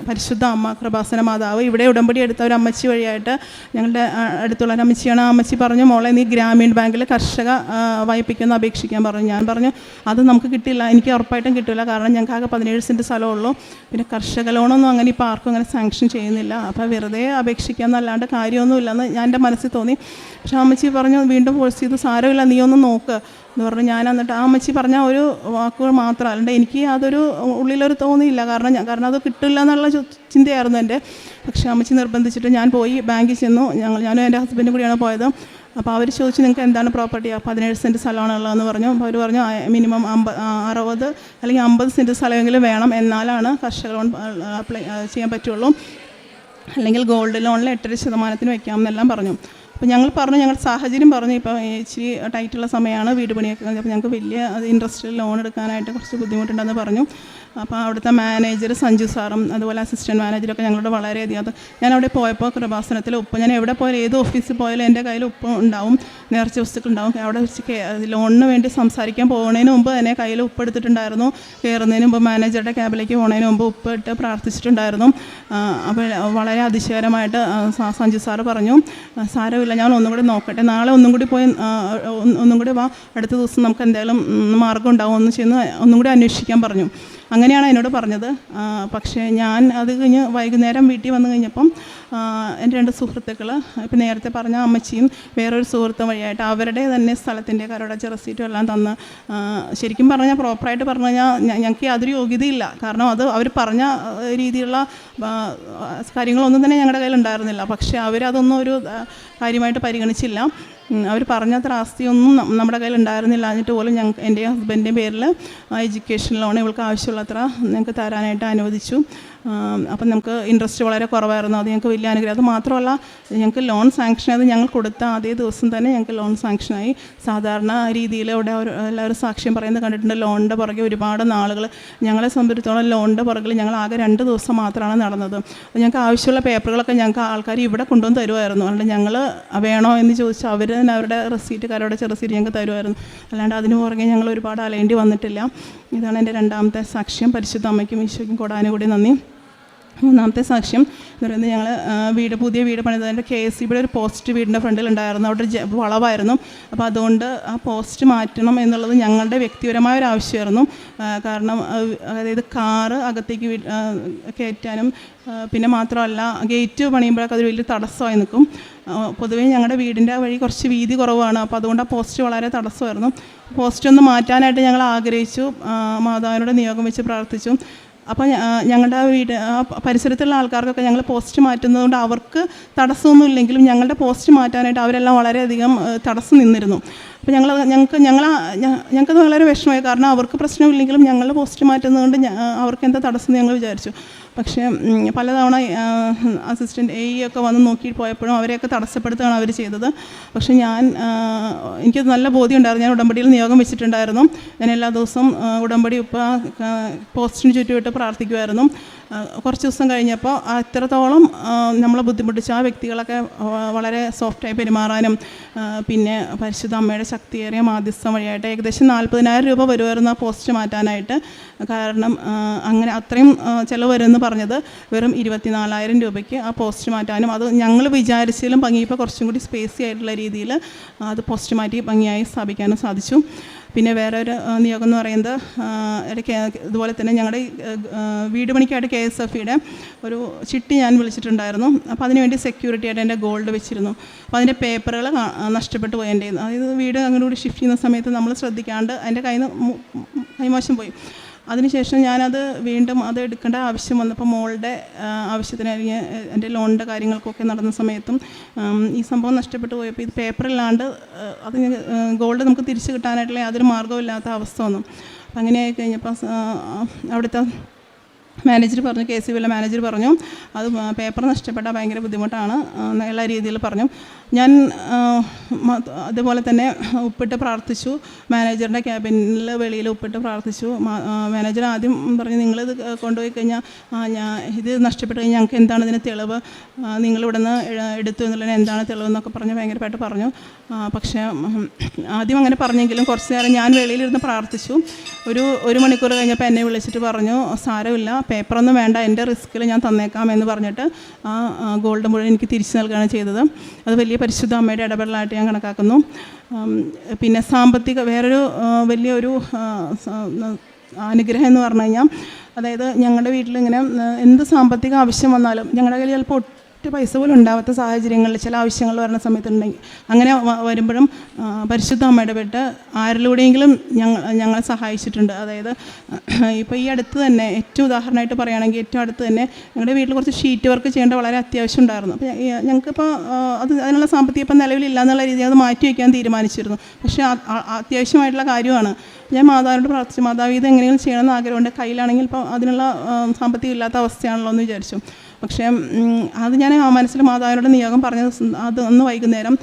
പരിശുദ്ധ അമ്മ കൃപാസന മാതാവ് ഇവിടെ ഉടമ്പടി എടുത്ത ഒരു അമ്മച്ചി വഴിയായിട്ട് ഞങ്ങളുടെ അടുത്തുള്ള ഒരു അമ്മച്ചിയാണ്. ആ അമ്മച്ചി പറഞ്ഞു, മോളെ നീ ഗ്രാമീൺ ബാങ്കിൽ കർഷക വായ്പയ്ക്കൊന്ന് അപേക്ഷിക്കാൻ പറഞ്ഞു. ഞാൻ പറഞ്ഞു അത് നമുക്ക് കിട്ടില്ല, എനിക്ക് ഉറപ്പായിട്ടും കിട്ടില്ല, കാരണം ഞങ്ങൾക്ക് ആകെ 17 സെൻറ്റ് സ്ഥലമുള്ളൂ, പിന്നെ കർഷക ലോണൊന്നും അങ്ങനെ ഇപ്പോൾ ആർക്കും അങ്ങനെ സാങ്ഷൻ ചെയ്യുന്നില്ല, അപ്പോൾ വെറുതെ അപേക്ഷിക്കാമെന്നല്ലാണ്ട് കാര്യമൊന്നുമില്ലെന്ന് ഞാൻ എൻ്റെ മനസ്സിൽ തോന്നി. പക്ഷേ അമ്മച്ചി പറഞ്ഞു വീണ്ടും ഫോഴ്സ് ചെയ്ത് സാരമില്ല നീ ഒന്ന് നോക്ക് എന്ന് പറഞ്ഞു. ഞാൻ എന്നിട്ട് ആ അമ്മച്ചി പറഞ്ഞ ഒരു വാക്കുകൾ മാത്രം അല്ലാണ്ട് എനിക്ക് അതൊരു ഉള്ളിലൊരു തോന്നിയില്ല, കാരണം അത് കിട്ടില്ല എന്നുള്ള ചിന്തയായിരുന്നു എൻ്റെ. പക്ഷേ അമ്മച്ചി നിർബന്ധിച്ചിട്ട് ഞാൻ പോയി ബാങ്കിൽ ചെന്നു. ഞാനും എൻ്റെ ഹസ്ബൻഡും കൂടിയാണ് പോയത്. അപ്പോൾ അവർ ചോദിച്ചു നിങ്ങൾക്ക് എന്താണ് പ്രോപ്പർട്ടി? 17 സെൻറ്റ് സ്ഥലമാണുള്ളതെന്ന് പറഞ്ഞു. അപ്പോൾ അവർ പറഞ്ഞു മിനിമം 60 അല്ലെങ്കിൽ 50 സെൻറ്റ് സ്ഥലമെങ്കിലും വേണം, എന്നാലാണ് കർഷക ലോൺ അപ്ലൈ ചെയ്യാൻ പറ്റുള്ളൂ, അല്ലെങ്കിൽ ഗോൾഡ് ലോണിൽ 8.5% വയ്ക്കാമെന്നെല്ലാം പറഞ്ഞു. അപ്പോൾ ഞങ്ങൾ പറഞ്ഞു, ഞങ്ങളുടെ സാഹചര്യം പറഞ്ഞു, ഇപ്പോൾ ഇച്ചിരി ടൈറ്റുള്ള സമയമാണ്, വീട് പണിയൊക്കെ, അപ്പോൾ ഞങ്ങൾക്ക് വലിയ ഇൻട്രസ്റ്റിൽ ലോൺ എടുക്കാനായിട്ട് കുറച്ച് ബുദ്ധിമുട്ടുണ്ടെന്ന് പറഞ്ഞു. അപ്പോൾ അവിടുത്തെ മാനേജർ സഞ്ജു സാറും അതുപോലെ അസിസ്റ്റൻറ്റ് മാനേജറൊക്കെ ഞങ്ങളോട് വളരെയധികം ഞാൻ അവിടെ പോയപ്പോൾ കൃപാസനത്തിൽ ഉപ്പ്, ഞാൻ എവിടെ പോയാലും ഏത് ഓഫീസിൽ പോയാലും എൻ്റെ കയ്യിൽ ഉപ്പ് ഉണ്ടാവും, നേർച്ച വസ്തുക്കൾ ഉണ്ടാവും. അവിടെ വെച്ച് ലോണിന് വേണ്ടി സംസാരിക്കാൻ പോകുന്നതിന് മുമ്പ് തന്നെ കയ്യിൽ ഉപ്പ് എടുത്തിട്ടുണ്ടായിരുന്നു. കയറുന്നതിന് മുമ്പ് മാനേജറുടെ ക്യാബിലേക്ക് പോകുന്നതിന് മുമ്പ് ഉപ്പ് ഇട്ട് പ്രാർത്ഥിച്ചിട്ടുണ്ടായിരുന്നു. അപ്പോൾ വളരെ അതിശയകരമായിട്ട് സഞ്ജു സാറ് പറഞ്ഞു, സാരമില്ല ഞാൻ ഒന്നും കൂടി നോക്കട്ടെ, നാളെ ഒന്നും കൂടി വാ, അടുത്ത ദിവസം നമുക്ക് എന്തെങ്കിലും മാർഗ്ഗം ഉണ്ടാവും, ഒന്ന് ചെന്ന് ഒന്നും കൂടി അന്വേഷിക്കാൻ പറഞ്ഞു. അങ്ങനെയാണ് എന്നോട് പറഞ്ഞത്. പക്ഷേ ഞാൻ അത് കഴിഞ്ഞ് വൈകുന്നേരം വീട്ടിൽ വന്നു കഴിഞ്ഞപ്പം എൻ്റെ 2 സുഹൃത്തുക്കൾ, ഇപ്പം നേരത്തെ പറഞ്ഞ അമ്മച്ചിയും വേറൊരു സുഹൃത്തും വഴിയായിട്ട് അവരുടെ തന്നെ സ്ഥലത്തിൻ്റെ കരോടച്ച റെസീറ്റും എല്ലാം തന്ന്, ശരിക്കും പറഞ്ഞാൽ പ്രോപ്പറായിട്ട് പറഞ്ഞു കഴിഞ്ഞാൽ ഞങ്ങൾക്ക് യാതൊരു യോഗ്യതയില്ല, കാരണം അത് അവർ പറഞ്ഞ രീതിയിലുള്ള കാര്യങ്ങളൊന്നും തന്നെ ഞങ്ങളുടെ കയ്യിലുണ്ടായിരുന്നില്ല. പക്ഷേ അവരതൊന്നും ഒരു കാര്യമായിട്ട് പരിഗണിച്ചില്ല. അവർ പറഞ്ഞത്ര ആസ്തിയൊന്നും നമ്മുടെ കയ്യിൽ ഉണ്ടായിരുന്നില്ല. എന്നിട്ട് പോലും എൻ്റെ ഹസ്ബൻഡിൻ്റെ പേരിൽ എഡ്യൂക്കേഷൻ ലോൺ ഇവൾക്ക് ആവശ്യമുള്ളത്ര ഞങ്ങൾക്ക് തരാനായിട്ട് അനുവദിച്ചു. അപ്പം നമുക്ക് ഇൻട്രസ്റ്റ് വളരെ കുറവായിരുന്നു, അത് ഞങ്ങൾക്ക് വലിയ അനുഗ്രഹം. അത് മാത്രമല്ല ഞങ്ങൾക്ക് ലോൺ സാങ്ഷൻ ആയത് ഞങ്ങൾ കൊടുത്ത അതേ ദിവസം തന്നെ ഞങ്ങൾക്ക് ലോൺ സാങ്ഷനായി. സാധാരണ രീതിയിൽ ഇവിടെ എല്ലാവരും സാക്ഷ്യം പറയുന്നത് കണ്ടിട്ടുണ്ട്, ലോണിൻ്റെ പുറകെ ഒരുപാട് നാളുകൾ. ഞങ്ങളെ സംബന്ധിച്ചിടത്തോളം ലോണിൻ്റെ പുറകിൽ ഞങ്ങൾ ആകെ 2 ദിവസം മാത്രമാണ് നടന്നത്. അപ്പോൾ ഞങ്ങൾക്ക് ആവശ്യമുള്ള പേപ്പറുകളൊക്കെ ഞങ്ങൾക്ക് ആൾക്കാർ ഇവിടെ കൊണ്ടുവന്ന് തരുമായിരുന്നു. അതുകൊണ്ട് ഞങ്ങൾ വേണോ എന്ന് ചോദിച്ചാൽ അവർ തന്നെ അവരുടെ റെസീറ്റ് കരോടച്ച റെസീറ്റ് ഞങ്ങൾക്ക് തരുമായിരുന്നു. അല്ലാണ്ട് അതിന് പുറകെ ഞങ്ങൾ ഒരുപാട് അലയേണ്ടി വന്നിട്ടില്ല. ഇതാണ് എൻ്റെ 2ാമത്തെ സാക്ഷ്യം. പരിശുദ്ധ അമ്മയ്ക്കും ഈശോയ്ക്കും കോടാനുകൂടി നന്ദി. 3ാമത്തെ സാക്ഷ്യം എന്ന് പറയുന്നത് ഞങ്ങൾ പുതിയ വീട് പണിതതിൻ്റെ KSEBിയുടെ ഒരു പോസ്റ്റ് വീടിൻ്റെ ഫ്രണ്ടിലുണ്ടായിരുന്നു. അവിടെ ഒരു വളവായിരുന്നു. അപ്പോൾ അതുകൊണ്ട് ആ പോസ്റ്റ് മാറ്റണം എന്നുള്ളത് ഞങ്ങളുടെ വ്യക്തിപരമായ ഒരു ആവശ്യമായിരുന്നു. കാരണം അതായത് കാറ് അകത്തേക്ക് കയറ്റാനും പിന്നെ മാത്രമല്ല ഗേറ്റ് പണിയുമ്പോഴൊക്കെ അതൊരു വലിയ തടസ്സമായി നിൽക്കും. പൊതുവേ ഞങ്ങളുടെ വീടിൻ്റെ വഴി കുറച്ച് വീതി കുറവാണ്. അപ്പോൾ അതുകൊണ്ട് ആ പോസ്റ്റ് വളരെ തടസ്സമായിരുന്നു. പോസ്റ്റ് ഒന്ന് മാറ്റാനായിട്ട് ഞങ്ങൾ ആഗ്രഹിച്ചു, മാതാവിനോട് നിയോഗം വെച്ച് പ്രാർത്ഥിച്ചു. അപ്പോൾ ഞങ്ങളുടെ വീട് പരിസരത്തുള്ള ആൾക്കാർക്കൊക്കെ ഞങ്ങൾ പോസ്റ്റ് മാറ്റുന്നതുകൊണ്ട് അവർക്ക് തടസ്സമൊന്നും ഇല്ലെങ്കിലും ഞങ്ങളുടെ പോസ്റ്റ് മാറ്റാനായിട്ട് അവരെല്ലാം വളരെയധികം തടസ്സം നിന്നിരുന്നു. അപ്പോൾ ഞങ്ങൾക്കത് വളരെ വിഷമമായി. കാരണം അവർക്ക് പ്രശ്നമില്ലെങ്കിലും ഞങ്ങൾ പോസ്റ്റ് മാറ്റുന്നതുകൊണ്ട് അവർക്ക് എന്താ തടസ്സം ഞങ്ങൾ വിചാരിച്ചു. പക്ഷേ പലതവണ അസിസ്റ്റൻറ്റ് AE ഒക്കെ വന്ന് നോക്കി പോയപ്പോഴും അവരെയൊക്കെ തടസ്സപ്പെടുത്തുകയാണ് അവർ ചെയ്തത്. പക്ഷേ എനിക്കത് നല്ല ബോധ്യം ഉണ്ടായിരുന്നു. ഞാൻ ഉടമ്പടിയിൽ നിയോഗം വെച്ചിട്ടുണ്ടായിരുന്നു. ഞാൻ എല്ലാ ദിവസവും ഉടമ്പടി പോസ്റ്റിന് ചുറ്റുമിട്ട് പ്രാർത്ഥിക്കുമായിരുന്നു. കുറച്ച് ദിവസം കഴിഞ്ഞപ്പോൾ എത്രത്തോളം നമ്മളെ ബുദ്ധിമുട്ടിച്ച ആ വ്യക്തികളൊക്കെ വളരെ സോഫ്റ്റായി പെരുമാറാനും പിന്നെ പരിശുദ്ധ അമ്മയുടെ ശക്തിയേറിയ മാധ്യസ്ഥം വഴിയായിട്ട് ഏകദേശം 40,000 രൂപ വരുമായിരുന്നു ആ പോസ്റ്റ് മാറ്റാനായിട്ട്. കാരണം അങ്ങനെ അത്രയും ചിലവ് വരുമെന്ന് പറഞ്ഞത് വെറും 24,000 രൂപയ്ക്ക് ആ പോസ്റ്റ് മാറ്റാനും അത് ഞങ്ങൾ വിചാരിച്ചാലും ഭംഗിയിപ്പോൾ കുറച്ചും കൂടി സ്പേസി ആയിട്ടുള്ള രീതിയിൽ അത് പോസ്റ്റ് മാറ്റി ഭംഗിയായി സ്ഥാപിക്കാനും സാധിച്ചു. പിന്നെ വേറെ ഒരു നിയോഗം എന്ന് പറയുന്നത് ഇതുപോലെ തന്നെ ഞങ്ങളുടെ വീട് പണിക്കായിട്ട് KSFE-യുടെ ഒരു ചിട്ടി ഞാൻ വിളിച്ചിട്ടുണ്ടായിരുന്നു. അപ്പോൾ അതിനുവേണ്ടി സെക്യൂരിറ്റി ആയിട്ട് എൻ്റെ ഗോൾഡ് വെച്ചിരുന്നു. അപ്പോൾ അതിൻ്റെ പേപ്പറുകൾ നഷ്ടപ്പെട്ടു പോയി എൻ്റെ. അതായത് വീട് അങ്ങോട്ട് കൂടി ഷിഫ്റ്റ് ചെയ്യുന്ന സമയത്ത് നമ്മൾ ശ്രദ്ധിക്കാണ്ട് അതിൻ്റെ കൈമോശം പോയി. അതിനുശേഷം ഞാനത് വീണ്ടും അത് എടുക്കേണ്ട ആവശ്യം വന്നപ്പോൾ മോളുടെ ആവശ്യത്തിന് എൻ്റെ ലോണിൻ്റെ കാര്യങ്ങൾക്കൊക്കെ നടന്ന സമയത്തും ഈ സംഭവം നഷ്ടപ്പെട്ടു പോയപ്പോൾ ഇത് പേപ്പറില്ലാണ്ട് അത് ഗോൾഡ് നമുക്ക് തിരിച്ചു കിട്ടാനായിട്ടുള്ള യാതൊരു മാർഗ്ഗമില്ലാത്ത അവസ്ഥ വന്നു. അപ്പം അങ്ങനെയായി കഴിഞ്ഞപ്പോൾ അവിടുത്തെ മാനേജർ പറഞ്ഞു, KSFE മാനേജർ പറഞ്ഞു അത് പേപ്പർ നഷ്ടപ്പെട്ടാൽ ഭയങ്കര ബുദ്ധിമുട്ടാണ് എല്ലാ രീതിയിൽ പറഞ്ഞു. ഞാൻ അതുപോലെ തന്നെ ഉപ്പിട്ട് പ്രാർത്ഥിച്ചു. മാനേജറിൻ്റെ ക്യാബിനിൽ വെളിയിൽ ഉപ്പിട്ട് പ്രാർത്ഥിച്ചു. മാനേജർ ആദ്യം പറഞ്ഞു, നിങ്ങളിത് കൊണ്ടുപോയി കഴിഞ്ഞാൽ ഇത് നഷ്ടപ്പെട്ട് കഴിഞ്ഞാൽ ഞങ്ങൾക്ക് എന്താണ് ഇതിന് തെളിവ്, നിങ്ങളിവിടെ നിന്ന് എടുത്തു എന്നുള്ളതിന് എന്താണ് തെളിവെന്നൊക്കെ പറഞ്ഞ് ഭയങ്കരമായിട്ട് പറഞ്ഞു. പക്ഷേ ആദ്യം അങ്ങനെ പറഞ്ഞെങ്കിലും കുറച്ച് നേരം ഞാൻ വെളിയിലിരുന്ന് പ്രാർത്ഥിച്ചു. ഒരു മണിക്കൂർ കഴിഞ്ഞപ്പോൾ എന്നെ വിളിച്ചിട്ട് പറഞ്ഞു, സാരമില്ല, പേപ്പറൊന്നും വേണ്ട, എൻ്റെ റിസ്കിൽ ഞാൻ തന്നേക്കാം എന്ന് പറഞ്ഞിട്ട് ആ ഗോൾഡ് മുഴുവൻ എനിക്ക് തിരിച്ചു നൽകുകയാണ് ചെയ്തത്. അത് വലിയ പരിശുദ്ധ അമ്മയുടെ ഇടപെടലായിട്ട് ഞാൻ കണക്കാക്കുന്നു. പിന്നെ വേറൊരു വലിയൊരു അനുഗ്രഹം എന്ന് പറഞ്ഞു കഴിഞ്ഞാൽ, അതായത് ഞങ്ങളുടെ വീട്ടിലിങ്ങനെ എന്ത് സാമ്പത്തിക ആവശ്യം വന്നാലും ഞങ്ങളുടെ കയ്യിൽ ചിലപ്പോൾ പൈസ പോലും ഉണ്ടാവാത്ത സാഹചര്യങ്ങളിൽ ചില ആവശ്യങ്ങൾ വരുന്ന സമയത്തുണ്ടെങ്കിൽ അങ്ങനെ വരുമ്പോഴും പരിശുദ്ധ അമ്മ ഇടപെട്ട് ആരിലൂടെയെങ്കിലും ഞങ്ങളെ സഹായിച്ചിട്ടുണ്ട്. അതായത് ഇപ്പോൾ ഈ അടുത്ത് തന്നെ ഏറ്റവും ഉദാഹരണമായിട്ട് പറയുകയാണെങ്കിൽ ഏറ്റവും അടുത്ത് തന്നെ ഞങ്ങളുടെ വീട്ടിൽ കുറച്ച് ഷീറ്റ് വർക്ക് ചെയ്യേണ്ട വളരെ അത്യാവശ്യം ഉണ്ടായിരുന്നു. അപ്പോൾ ഞങ്ങൾക്കിപ്പോൾ അതിനുള്ള സാമ്പത്തികം ഇപ്പം നിലവിലില്ല എന്നുള്ള രീതിയിൽ അത് മാറ്റി വയ്ക്കാൻ തീരുമാനിച്ചിരുന്നു. പക്ഷേ അത്യാവശ്യമായിട്ടുള്ള കാര്യമാണ്. ഞാൻ മാതാവിനോട് പ്രാർത്ഥിച്ചു, മാതാവ് ഇത് എങ്ങനെയെങ്കിലും ചെയ്യണമെന്ന് ആഗ്രഹമുണ്ട്, കയ്യിലാണെങ്കിൽ ഇപ്പോൾ അതിനുള്ള സാമ്പത്തികം ഇല്ലാത്ത അവസ്ഥയാണല്ലോ എന്ന് വിചാരിച്ചു. പക്ഷേ അത് ഞാൻ മനസ്സിൽ മാതാവിനോട് നിയോഗം പറഞ്ഞത് അത് അന്ന് വൈകുന്നേരം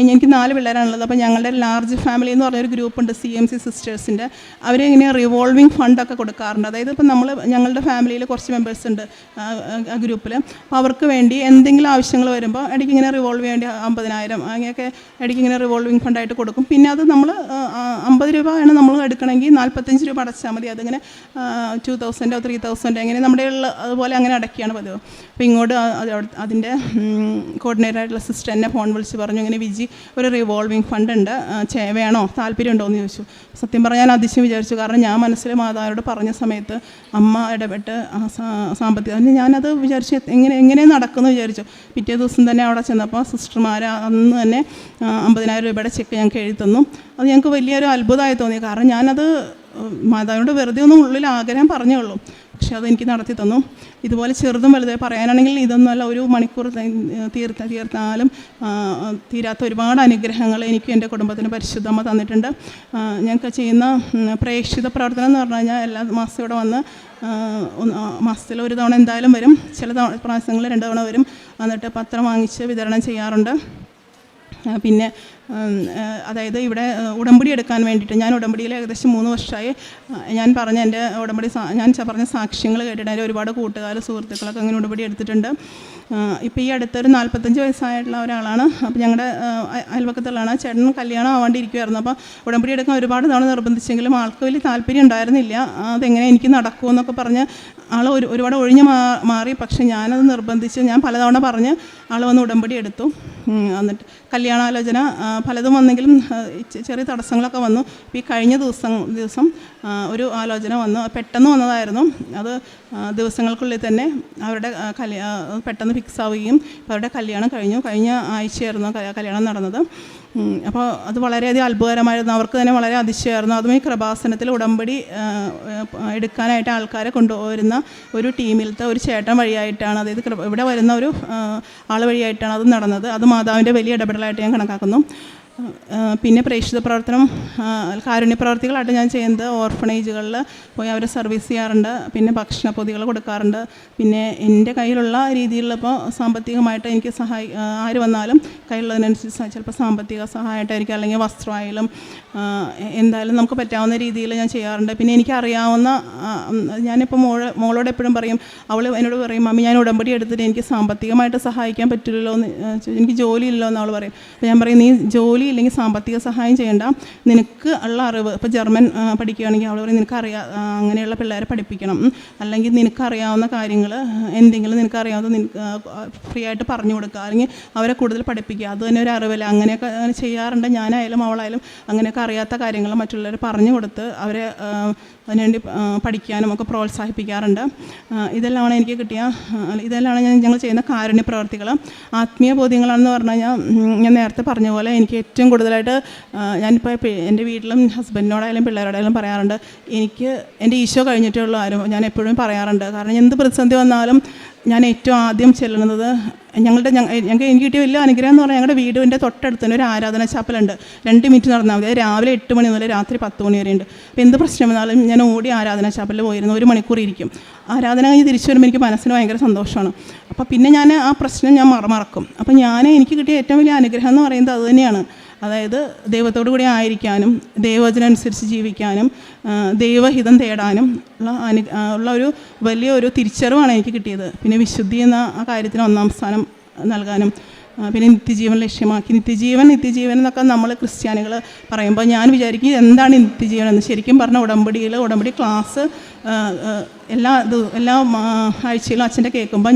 എനിക്ക് 4 പിള്ളേരാണുള്ളത്. അപ്പോൾ ഞങ്ങളുടെ ലാർജ് ഫാമിലി എന്ന് പറഞ്ഞൊരു ഗ്രൂപ്പുണ്ട്, CMC സിസ്റ്റേഴ്സിൻ്റെ. അവരിങ്ങനെ റിവോൾവിങ് ഫണ്ടൊക്കെ കൊടുക്കാറുണ്ട്. അതായത് ഇപ്പോൾ ഞങ്ങളുടെ ഫാമിലിയിൽ കുറച്ച് മെമ്പേഴ്സ് ഉണ്ട് ആ ഗ്രൂപ്പിൽ. അപ്പോൾ അവർക്ക് വേണ്ടി എന്തെങ്കിലും ആവശ്യങ്ങൾ വരുമ്പോൾ ഇടയ്ക്ക് ഇങ്ങനെ റിവോൾവ് വേണ്ടി 50,000 അങ്ങനെയൊക്കെ ഇടയ്ക്ക് ഇങ്ങനെ റിവോൾവിങ് ഫണ്ടായിട്ട് കൊടുക്കും. പിന്നെ അത് നമ്മൾ 50 രൂപയാണ് നമ്മൾ എടുക്കണമെങ്കിൽ 45 രൂപ അടച്ചാൽ മതി. അതിങ്ങനെ 2,000 3,000 അങ്ങനെ നമ്മുടെ അതുപോലെ അങ്ങനെ അടയ്ക്കുകയാണ് പതിവ്. അപ്പോൾ ഇങ്ങോട്ട് അതിൻ്റെ കോർഡിനേറ്ററായിട്ടുള്ള സിസ്റ്റർ എന്നെ ഫോൺ വിളിച്ച് പറഞ്ഞു, ഇങ്ങനെ ഒരു റിവോൾവിങ് ഫണ്ട് ഉണ്ട്, വേണോ, താല്പര്യമുണ്ടോ എന്ന് ചോദിച്ചു. സത്യം പറഞ്ഞാൽ ഞാൻ അതിശയം വിചാരിച്ചു. കാരണം ഞാൻ മനസ്സിൽ മാതാവിനോട് പറഞ്ഞ സമയത്ത് അമ്മ ഇടപെട്ട് സാമ്പത്തികം ഞാനത് വിചാരിച്ചു എങ്ങനെ നടക്കുമെന്ന് വിചാരിച്ചു. പിറ്റേ ദിവസം തന്നെ അവിടെ ചെന്നപ്പോൾ സിസ്റ്റർമാർ അന്ന് തന്നെ 50,000 രൂപയുടെ ചെക്ക് ഞങ്ങൾക്ക് എഴുതി തന്നു. അത് ഞങ്ങൾക്ക് വലിയൊരു അത്ഭുതമായി തോന്നി. കാരണം ഞാനത് മാതാവിനോട് വെറുതെ ഒന്നും ഉള്ളിൽ ആഗ്രഹം പറഞ്ഞേ ഉള്ളൂ, പക്ഷെ അതെനിക്ക് നടത്തി തന്നു. ഇതുപോലെ ചെറുതും വലുതായി പറയാനാണെങ്കിൽ ഇതൊന്നുമല്ല, ഒരു മണിക്കൂർ തീർത്താലും തീരാത്ത ഒരുപാട് അനുഗ്രഹങ്ങൾ എനിക്കും എൻ്റെ കുടുംബത്തിന് പരിശുദ്ധമ്മ തന്നിട്ടുണ്ട്. ഞങ്ങൾക്ക് ചെയ്യുന്ന പ്രേക്ഷിത പ്രവർത്തനം എന്ന് പറഞ്ഞു കഴിഞ്ഞാൽ എല്ലാ മാസവും ഇവിടെ വന്ന് മാസത്തിൽ ഒരു തവണ എന്തായാലും വരും, ചില പ്രാവശ്യങ്ങളിൽ 2 തവണ വരും. എന്നിട്ട് പത്രം വാങ്ങിച്ച് വിതരണം ചെയ്യാറുണ്ട്. പിന്നെ അതായത് ഇവിടെ ഉടമ്പടി എടുക്കാൻ വേണ്ടിയിട്ട് ഞാൻ ഉടമ്പടിയിൽ ഏകദേശം 3 വർഷമായി. ഞാൻ പറഞ്ഞ എൻ്റെ ഞാൻ പറഞ്ഞ സാക്ഷ്യങ്ങൾ കേട്ടിട്ട് അതിൽ ഒരുപാട് കൂട്ടുകാർ സുഹൃത്തുക്കളൊക്കെ അങ്ങനെ ഉടമ്പടി എടുത്തിട്ടുണ്ട്. ഇപ്പോൾ ഈ അടുത്തൊരു 45 വയസ്സായിട്ടുള്ള ഒരാളാണ്. അപ്പോൾ ഞങ്ങളുടെ അയൽവക്കത്തുള്ളതാണ്. ചേട്ടൻ കല്യാണം ആവാണ്ടിരിക്കുമായിരുന്നു. അപ്പോൾ ഉടമ്പടി എടുക്കാൻ ഒരുപാട് തവണ നിർബന്ധിച്ചെങ്കിലും ആൾക്ക് വലിയ താല്പര്യം ഉണ്ടായിരുന്നില്ല. അതെങ്ങനെ എനിക്ക് നടക്കുമെന്നൊക്കെ പറഞ്ഞ് ആൾ ഒരുപാട് ഒഴിഞ്ഞു മാറി. പക്ഷേ ഞാനത് നിർബന്ധിച്ച് ഞാൻ പലതവണ പറഞ്ഞ് ആൾ വന്ന് ഉടമ്പടി എടുത്തു. എന്നിട്ട് കല്യാണാലോചന പലതും വന്നെങ്കിലും ചെറിയ തടസ്സങ്ങളൊക്കെ വന്നു. ഈ കഴിഞ്ഞ ദിവസം ഒരു ആലോചന വന്നു, പെട്ടെന്ന് വന്നതായിരുന്നു. അത് ദിവസങ്ങൾക്കുള്ളിൽ തന്നെ അവരുടെ പെട്ടെന്ന് ഫിക്സ് ആവുകയും അവരുടെ കല്യാണം കഴിഞ്ഞ ആഴ്ചയായിരുന്നു കല്യാണം നടന്നത്. അപ്പോൾ അത് വളരെയധികം അത്ഭുതകരമായിരുന്നു. അവർക്ക് തന്നെ വളരെ അതിശയമായിരുന്നു. അതും ഈ കൃപാസനത്തിൽ ഉടമ്പടി എടുക്കാനായിട്ട് ആൾക്കാരെ കൊണ്ടുവരുന്ന ഒരു ടീമിലത്തെ ഒരു ചേട്ടൻ വഴിയായിട്ടാണ്, അതായത് ഇവിടെ വരുന്ന ഒരു ആൾ വഴിയായിട്ടാണ് അത് നടന്നത്. അത് മാതാവിൻ്റെ വലിയ ഇടപെടലായിട്ട് ഞാൻ കണക്കാക്കുന്നു. പിന്നെ പ്രേക്ഷിത പ്രവർത്തനം, കാരുണ്യ പ്രവർത്തികളായിട്ട് ഞാൻ ചെയ്യുന്നത് ഓർഫണേജുകളിൽ പോയി അവരെ സർവീസ് ചെയ്യാറുണ്ട്. പിന്നെ ഭക്ഷണ പൊതികൾ കൊടുക്കാറുണ്ട്. പിന്നെ എൻ്റെ കയ്യിലുള്ള രീതിയിലുള്ള ഇപ്പോൾ സാമ്പത്തികമായിട്ട് എനിക്ക് ആര് വന്നാലും കയ്യിലുള്ളതിനനുസരിച്ച് ചിലപ്പോൾ സാമ്പത്തിക സഹായമായിട്ടായിരിക്കും, അല്ലെങ്കിൽ വസ്ത്രമായാലും എന്തായാലും നമുക്ക് പറ്റാവുന്ന രീതിയിൽ ഞാൻ ചെയ്യാറുണ്ട്. പിന്നെ എനിക്കറിയാവുന്ന, ഞാനിപ്പോൾ മോളോട് എപ്പോഴും പറയും, അവൾ എന്നോട് പറയും, മമ്മി ഞാൻ ഉടമ്പടി എടുത്തിട്ട് എനിക്ക് സാമ്പത്തികമായിട്ട് സഹായിക്കാൻ പറ്റില്ലല്ലോ എന്ന്, എനിക്ക് ജോലിയില്ലല്ലോ എന്ന് അവൾ പറയും. അപ്പോൾ ഞാൻ പറയും, നീ ജോലി ഇല്ലെങ്കിൽ സാമ്പത്തിക സഹായം ചെയ്യേണ്ട, നിനക്ക് ഉള്ള അറിവ്, ഇപ്പോൾ ജർമ്മൻ പഠിക്കുകയാണെങ്കിൽ അവൾ പറയും നിനക്കറിയാം അങ്ങനെയുള്ള പിള്ളേരെ പഠിപ്പിക്കണം, അല്ലെങ്കിൽ നിനക്കറിയാവുന്ന കാര്യങ്ങൾ എന്തെങ്കിലും നിനക്കറിയാവുന്നത് ഫ്രീ ആയിട്ട് പറഞ്ഞു കൊടുക്കുക, അല്ലെങ്കിൽ അവരെ കൂടുതൽ പഠിപ്പിക്കുക. അത് തന്നെ ഒരു അറിവില്ല. അങ്ങനെയൊക്കെ ചെയ്യാറുണ്ട്. ഞാനായാലും അവളായാലും അങ്ങനെയൊക്കെ അറിയാത്ത കാര്യങ്ങൾ മറ്റുള്ളവർ പറഞ്ഞു കൊടുത്ത് അവരെ അതിനുവേണ്ടി പഠിക്കാനും ഒക്കെ പ്രോത്സാഹിപ്പിക്കാറുണ്ട്. ഇതെല്ലാമാണ് എനിക്ക് ഇതെല്ലാമാണ് ഞങ്ങൾ ചെയ്യുന്ന കാരുണ്യ പ്രവർത്തികൾ. ആത്മീയ ബോധ്യങ്ങളാണെന്ന് പറഞ്ഞു കഴിഞ്ഞാൽ ഞാൻ നേരത്തെ പറഞ്ഞ പോലെ എനിക്ക് ഏറ്റവും കൂടുതലായിട്ട് ഞാനിപ്പോൾ എൻ്റെ വീട്ടിലും ഹസ്ബൻഡിനോടായാലും പിള്ളേരോടായാലും പറയാറുണ്ട്, എനിക്ക് എൻ്റെ ഈശോ കഴിഞ്ഞിട്ടേ ഉള്ളൂ ആരും. ഞാൻ എപ്പോഴും പറയാറുണ്ട്. കാരണം എന്ത് പ്രതിസന്ധി വന്നാലും ഞാൻ ഏറ്റവും ആദ്യം ചെല്ലുന്നത് എനിക്ക് കിട്ടിയ വലിയ അനുഗ്രഹം എന്ന് പറഞ്ഞാൽ ഞങ്ങളുടെ വീടിൻ്റെ തൊട്ടടുത്ത് തന്നെ ഒരു ആരാധന ചാപ്പലുണ്ട്. 2 മിനിറ്റ് നടന്നാൽ മതി. രാവിലെ 8 മണി മുതൽ രാത്രി 10 മണി വരെ ഉണ്ട്. അപ്പോൾ എന്ത് പ്രശ്നം വന്നാലും ഞാൻ ഓടി ആരാധന ചാപ്പലിൽ പോയിരുന്നു. 1 മണിക്കൂർ ഇരിക്കും. ആരാധന കഴിഞ്ഞ് തിരിച്ചു വരുമ്പോൾ എനിക്ക് മനസ്സിന് ഭയങ്കര സന്തോഷമാണ്. അപ്പോൾ പിന്നെ ഞാൻ ആ പ്രശ്നം ഞാൻ മറക്കും. അപ്പോൾ എനിക്ക് കിട്ടിയ ഏറ്റവും വലിയ അനുഗ്രഹം എന്ന് പറയുന്നത് അതുതന്നെയാണ്. അതായത് ദൈവത്തോടു കൂടി ആയിരിക്കാനും ദൈവവചനം അനുസരിച്ച് ജീവിക്കാനും ദൈവഹിതം തേടാനും ഉള്ള ഒരു വലിയൊരു തിരിച്ചറിവാണ് എനിക്ക് കിട്ടിയത്. പിന്നെ വിശുദ്ധി എന്ന ആ കാര്യത്തിന് 1-ാം സ്ഥാനം നൽകാനും, പിന്നെ നിത്യജീവൻ ലക്ഷ്യമാക്കി നിത്യജീവൻ എന്നൊക്കെ നമ്മൾ ക്രിസ്ത്യാനികൾ പറയുമ്പോൾ ഞാൻ വിചാരിക്കും എന്താണ് നിത്യജീവൻ എന്ന്. ശരിക്കും പറഞ്ഞാൽ ഉടമ്പടി ക്ലാസ് എല്ലാ ആഴ്ചയിലും അച്ഛൻ്റെ കേൾക്കുമ്പോൾ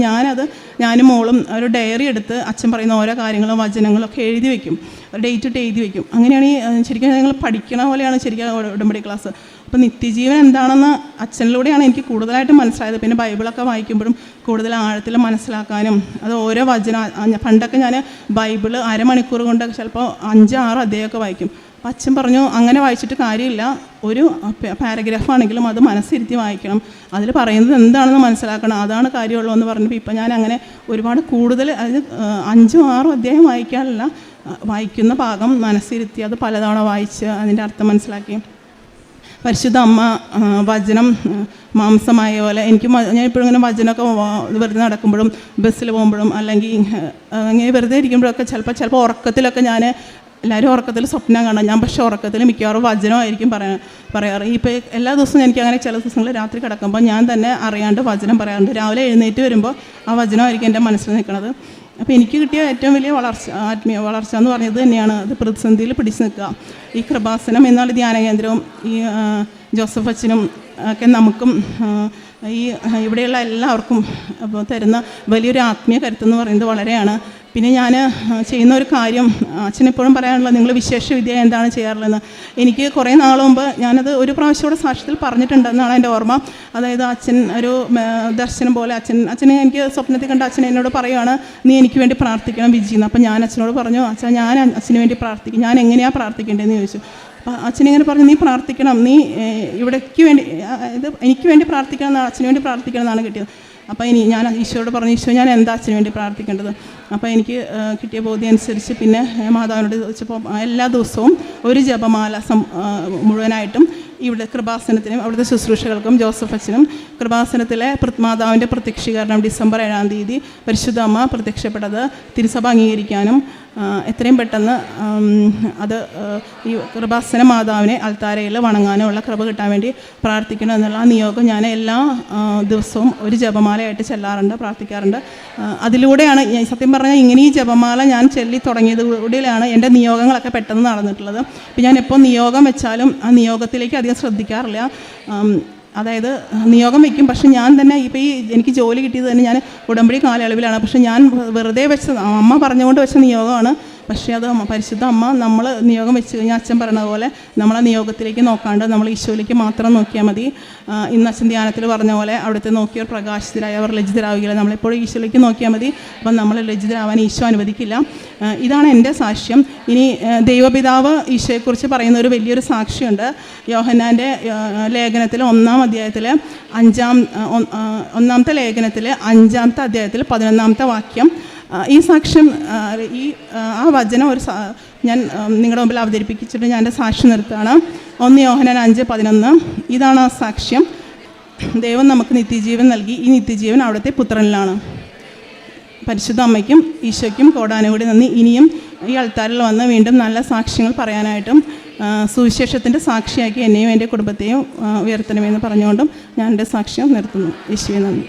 ഞാനും മോളും ഒരു ഡയറി എടുത്ത് അച്ഛൻ പറയുന്ന ഓരോ കാര്യങ്ങളും വചനങ്ങളും ഒക്കെ എഴുതി വയ്ക്കും. ഡേറ്റ് ഇട്ട് എഴുതി വയ്ക്കും. അങ്ങനെയാണ് ശരിക്കും ഞങ്ങൾ പഠിക്കണ പോലെയാണ് ശരിക്കും ഉടമ്പടി ക്ലാസ്. അപ്പോൾ നിത്യജീവൻ എന്താണെന്ന് അച്ഛനിലൂടെയാണ് എനിക്ക് കൂടുതലായിട്ട് മനസ്സിലായത്. പിന്നെ ബൈബിളൊക്കെ വായിക്കുമ്പോഴും കൂടുതൽ ആഴത്തിൽ മനസ്സിലാക്കാനും അത് ഓരോ പണ്ടൊക്കെ ഞാൻ ബൈബിള് അരമണിക്കൂർ കൊണ്ട് ചിലപ്പോൾ 5-6 അധ്യായമൊക്കെ വായിക്കും. അപ്പം അച്ഛൻ പറഞ്ഞു അങ്ങനെ വായിച്ചിട്ട് കാര്യമില്ല, ഒരു പാരഗ്രാഫാണെങ്കിലും അത് മനസ്സിരുത്തി വായിക്കണം, അതിൽ പറയുന്നത് എന്താണെന്ന് മനസ്സിലാക്കണം, അതാണ് കാര്യമുള്ളൂ എന്ന് പറഞ്ഞപ്പോൾ ഇപ്പം ഞാൻ അങ്ങനെ ഒരുപാട് കൂടുതൽ, അതായത് 5-6 അധ്യായം വായിക്കാനല്ല, വായിക്കുന്ന ഭാഗം മനസ്സിരുത്തി അത് പലതവണ വായിച്ച് അതിൻ്റെ അർത്ഥം മനസ്സിലാക്കി. പരിശുദ്ധ അമ്മ വചനം മാംസമായ പോലെ ഞാൻ ഇപ്പോഴും ഇങ്ങനെ വചനമൊക്കെ വെറുതെ നടക്കുമ്പോഴും ബസ്സിൽ പോകുമ്പോഴും അല്ലെങ്കിൽ അങ്ങനെ വെറുതെ ഇരിക്കുമ്പോഴൊക്കെ ചിലപ്പോൾ ഉറക്കത്തിലൊക്കെ എല്ലാവരും ഉറക്കത്തിൽ സ്വപ്നം കാണാം, ഞാൻ പക്ഷേ ഉറക്കത്തിൽ മിക്കവാറും വചനമായിരിക്കും പറയാറ്. ഇപ്പോൾ എല്ലാ ദിവസവും എനിക്ക് അങ്ങനെ ചില ദിവസങ്ങളിൽ രാത്രി കിടക്കുമ്പോൾ ഞാൻ തന്നെ അറിയാണ്ട് വചനം പറയാറുണ്ട്. രാവിലെ എഴുന്നേറ്റ് വരുമ്പോൾ ആ വചനമായിരിക്കും എൻ്റെ മനസ്സിൽ നിൽക്കുന്നത്. അപ്പോൾ എനിക്ക് കിട്ടിയ ഏറ്റവും വലിയ ആത്മീയ വളർച്ച എന്ന് പറഞ്ഞത് തന്നെയാണ് അത് പ്രതിസന്ധിയിൽ പിടിച്ചു നിൽക്കുക. ഈ കൃപാസനം എന്നുള്ള ധ്യാന കേന്ദ്രവും ഈ ജോസഫ് അച്ഛനും ഒക്കെ നമുക്കും ഇവിടെയുള്ള എല്ലാവർക്കും തരുന്ന വലിയൊരു ആത്മീയ കരുത്തെന്ന് പറയുന്നത് വളരെയാണ്. പിന്നെ ഞാൻ ചെയ്യുന്ന ഒരു കാര്യം അച്ഛനെപ്പോഴും പറയാനുള്ളത്, നിങ്ങൾ വിശേഷ വിദ്യ എന്താണ് ചെയ്യാറുള്ളതെന്ന്. എനിക്ക് കുറേ നാൾ മുമ്പ് ഞാനത് ഒരു പ്രാവശ്യം സാക്ഷ്യത്തിൽ പറഞ്ഞിട്ടുണ്ടെന്നാണ് എൻ്റെ ഓർമ്മ. അതായത് അച്ഛൻ ഒരു ദർശനം പോലെ അച്ഛനെ എനിക്ക് സ്വപ്നത്തിൽ കണ്ട അച്ഛൻ എന്നോട് പറയുകയാണ്, നീ എനിക്ക് വേണ്ടി പ്രാർത്ഥിക്കണം വിജിന്ന്. അപ്പം ഞാൻ അച്ഛനോട് പറഞ്ഞു, അച്ഛാ ഞാൻ അച്ഛന് വേണ്ടി പ്രാർത്ഥിക്കും, ഞാൻ എങ്ങനെയാണ് പ്രാർത്ഥിക്കേണ്ടതെന്ന് ചോദിച്ചു. അപ്പം അച്ഛനിങ്ങനെ പറഞ്ഞു, നീ പ്രാർത്ഥിക്കണം, നീ ഇവിടേക്ക് വേണ്ടി എനിക്ക് വേണ്ടി പ്രാർത്ഥിക്കണം എന്നാണ്, അച്ഛന് വേണ്ടി പ്രാർത്ഥിക്കണം എന്നാണ് കിട്ടിയത്. അപ്പോൾ ഞാൻ ഈശോയോട് പറഞ്ഞു, ഈശോ ഞാൻ എന്താ അച്ഛന് വേണ്ടി പ്രാർത്ഥിക്കേണ്ടത്? അപ്പോൾ എനിക്ക് കിട്ടിയ ബോധ്യം അനുസരിച്ച് പിന്നെ മാതാവിനോട് ചോദിച്ചപ്പോൾ എല്ലാ ദിവസവും ഒരു ജപമാല മുഴുവനായിട്ടും ഇവിടെ കൃപാസനത്തിനും അവിടുത്തെ ശുശ്രൂഷകൾക്കും ജോസഫ് അച്ഛനും കൃപാസനത്തിലെ മാതാവിൻ്റെ പ്രത്യക്ഷീകരണം ഡിസംബർ 7-ാം തീയതി പരിശുദ്ധ അമ്മ പ്രത്യക്ഷപ്പെട്ടത് തിരുസഭ അംഗീകരിക്കാനും എത്രയും പെട്ടെന്ന് അത് ഈ കൃപാസന മാതാവിനെ അൾത്താരയിൽ വണങ്ങാനുള്ള കൃപ കിട്ടാൻ വേണ്ടി പ്രാർത്ഥിക്കണം എന്നുള്ള ആ നിയോഗം ഞാൻ എല്ലാ ദിവസവും ഒരു ജപമാലയായിട്ട് ചെല്ലാറുണ്ട്, പ്രാർത്ഥിക്കാറുണ്ട്. അതിലൂടെയാണ് സത്യം പറഞ്ഞാൽ ഇങ്ങനെ ഈ ജപമാല ഞാൻ ചൊല്ലി തുടങ്ങിയതിലൂടെയാണ് എൻ്റെ നിയോഗങ്ങളൊക്കെ പെട്ടെന്ന് നടന്നിട്ടുള്ളത്. ഇപ്പം ഞാൻ എപ്പോൾ നിയോഗം വെച്ചാലും ആ നിയോഗത്തിലേക്ക് അധികം ശ്രദ്ധിക്കാറില്ല. അതായത് നിയോഗം വയ്ക്കും, പക്ഷെ ഞാൻ തന്നെ ഇപ്പോൾ എനിക്ക് ജോലി കിട്ടിയത് തന്നെ ഞാൻ ഉടമ്പടി കാലയളവിലാണ്. പക്ഷെ ഞാൻ വെറുതെ വെച്ച അമ്മ പറഞ്ഞുകൊണ്ട് വെച്ച നിയോഗമാണ്. പക്ഷേ അത് പരിശുദ്ധ അമ്മ നമ്മൾ നിയോഗം വെച്ച് കഴിഞ്ഞാൽ അച്ഛൻ പറയുന്നത് പോലെ നമ്മളെ നിയോഗത്തിലേക്ക് നോക്കാണ്ട് നമ്മൾ ഈശോയിലേക്ക് മാത്രം നോക്കിയാൽ മതി. ഇന്ന് അച്ഛൻ ധ്യാനത്തിൽ പറഞ്ഞ പോലെ അവിടുത്തെ നോക്കിയവർ പ്രകാശിതരായവർ ലജ്ജിതരാവുകയില്ല. നമ്മളെപ്പോഴും ഈശോയിലേക്ക് നോക്കിയാൽ മതി. അപ്പം നമ്മൾ ലജ്ജിതരാവാൻ ഈശോ അനുവദിക്കില്ല. ഇതാണ് എൻ്റെ സാക്ഷ്യം. ഇനി ദൈവപിതാവ് ഈശോയെക്കുറിച്ച് പറയുന്ന ഒരു വലിയൊരു സാക്ഷിയുണ്ട്. യോഹന്നാൻ്റെ ലേഖനത്തിൽ 1-ാം അധ്യായത്തിൽ 1-ാമത്തെ ലേഖനത്തിൽ 5-ാമത്തെ അധ്യായത്തിൽ 11-ാമത്തെ വാക്യം. ഈ സാക്ഷ്യം ആ വചനം ഞാൻ നിങ്ങളുടെ മുമ്പിൽ അവതരിപ്പിച്ചിട്ട് ഞാൻ എൻ്റെ സാക്ഷ്യം നിർത്തുകയാണ്. 1 യോഹന്നാൻ 5:11. ഇതാണ് ആ സാക്ഷ്യം. ദൈവം നമുക്ക് നിത്യജീവൻ നൽകി. ഈ നിത്യജീവൻ അവിടുത്തെ പുത്രനിലാണ്. പരിശുദ്ധ അമ്മയ്ക്കും ഈശോയ്ക്കും കോടാനുകൂടി നന്ദി. ഇനിയും ഈ അൾത്താരിൽ വന്ന് വീണ്ടും നല്ല സാക്ഷ്യങ്ങൾ പറയാനായിട്ടും സുവിശേഷത്തിൻ്റെ സാക്ഷിയാക്കി എന്നെയും എൻ്റെ കുടുംബത്തെയും ഉയർത്തണമെന്ന് പറഞ്ഞുകൊണ്ടും ഞാൻ എൻ്റെ സാക്ഷ്യം നിർത്തുന്നു. യേശുവേ നന്ദി.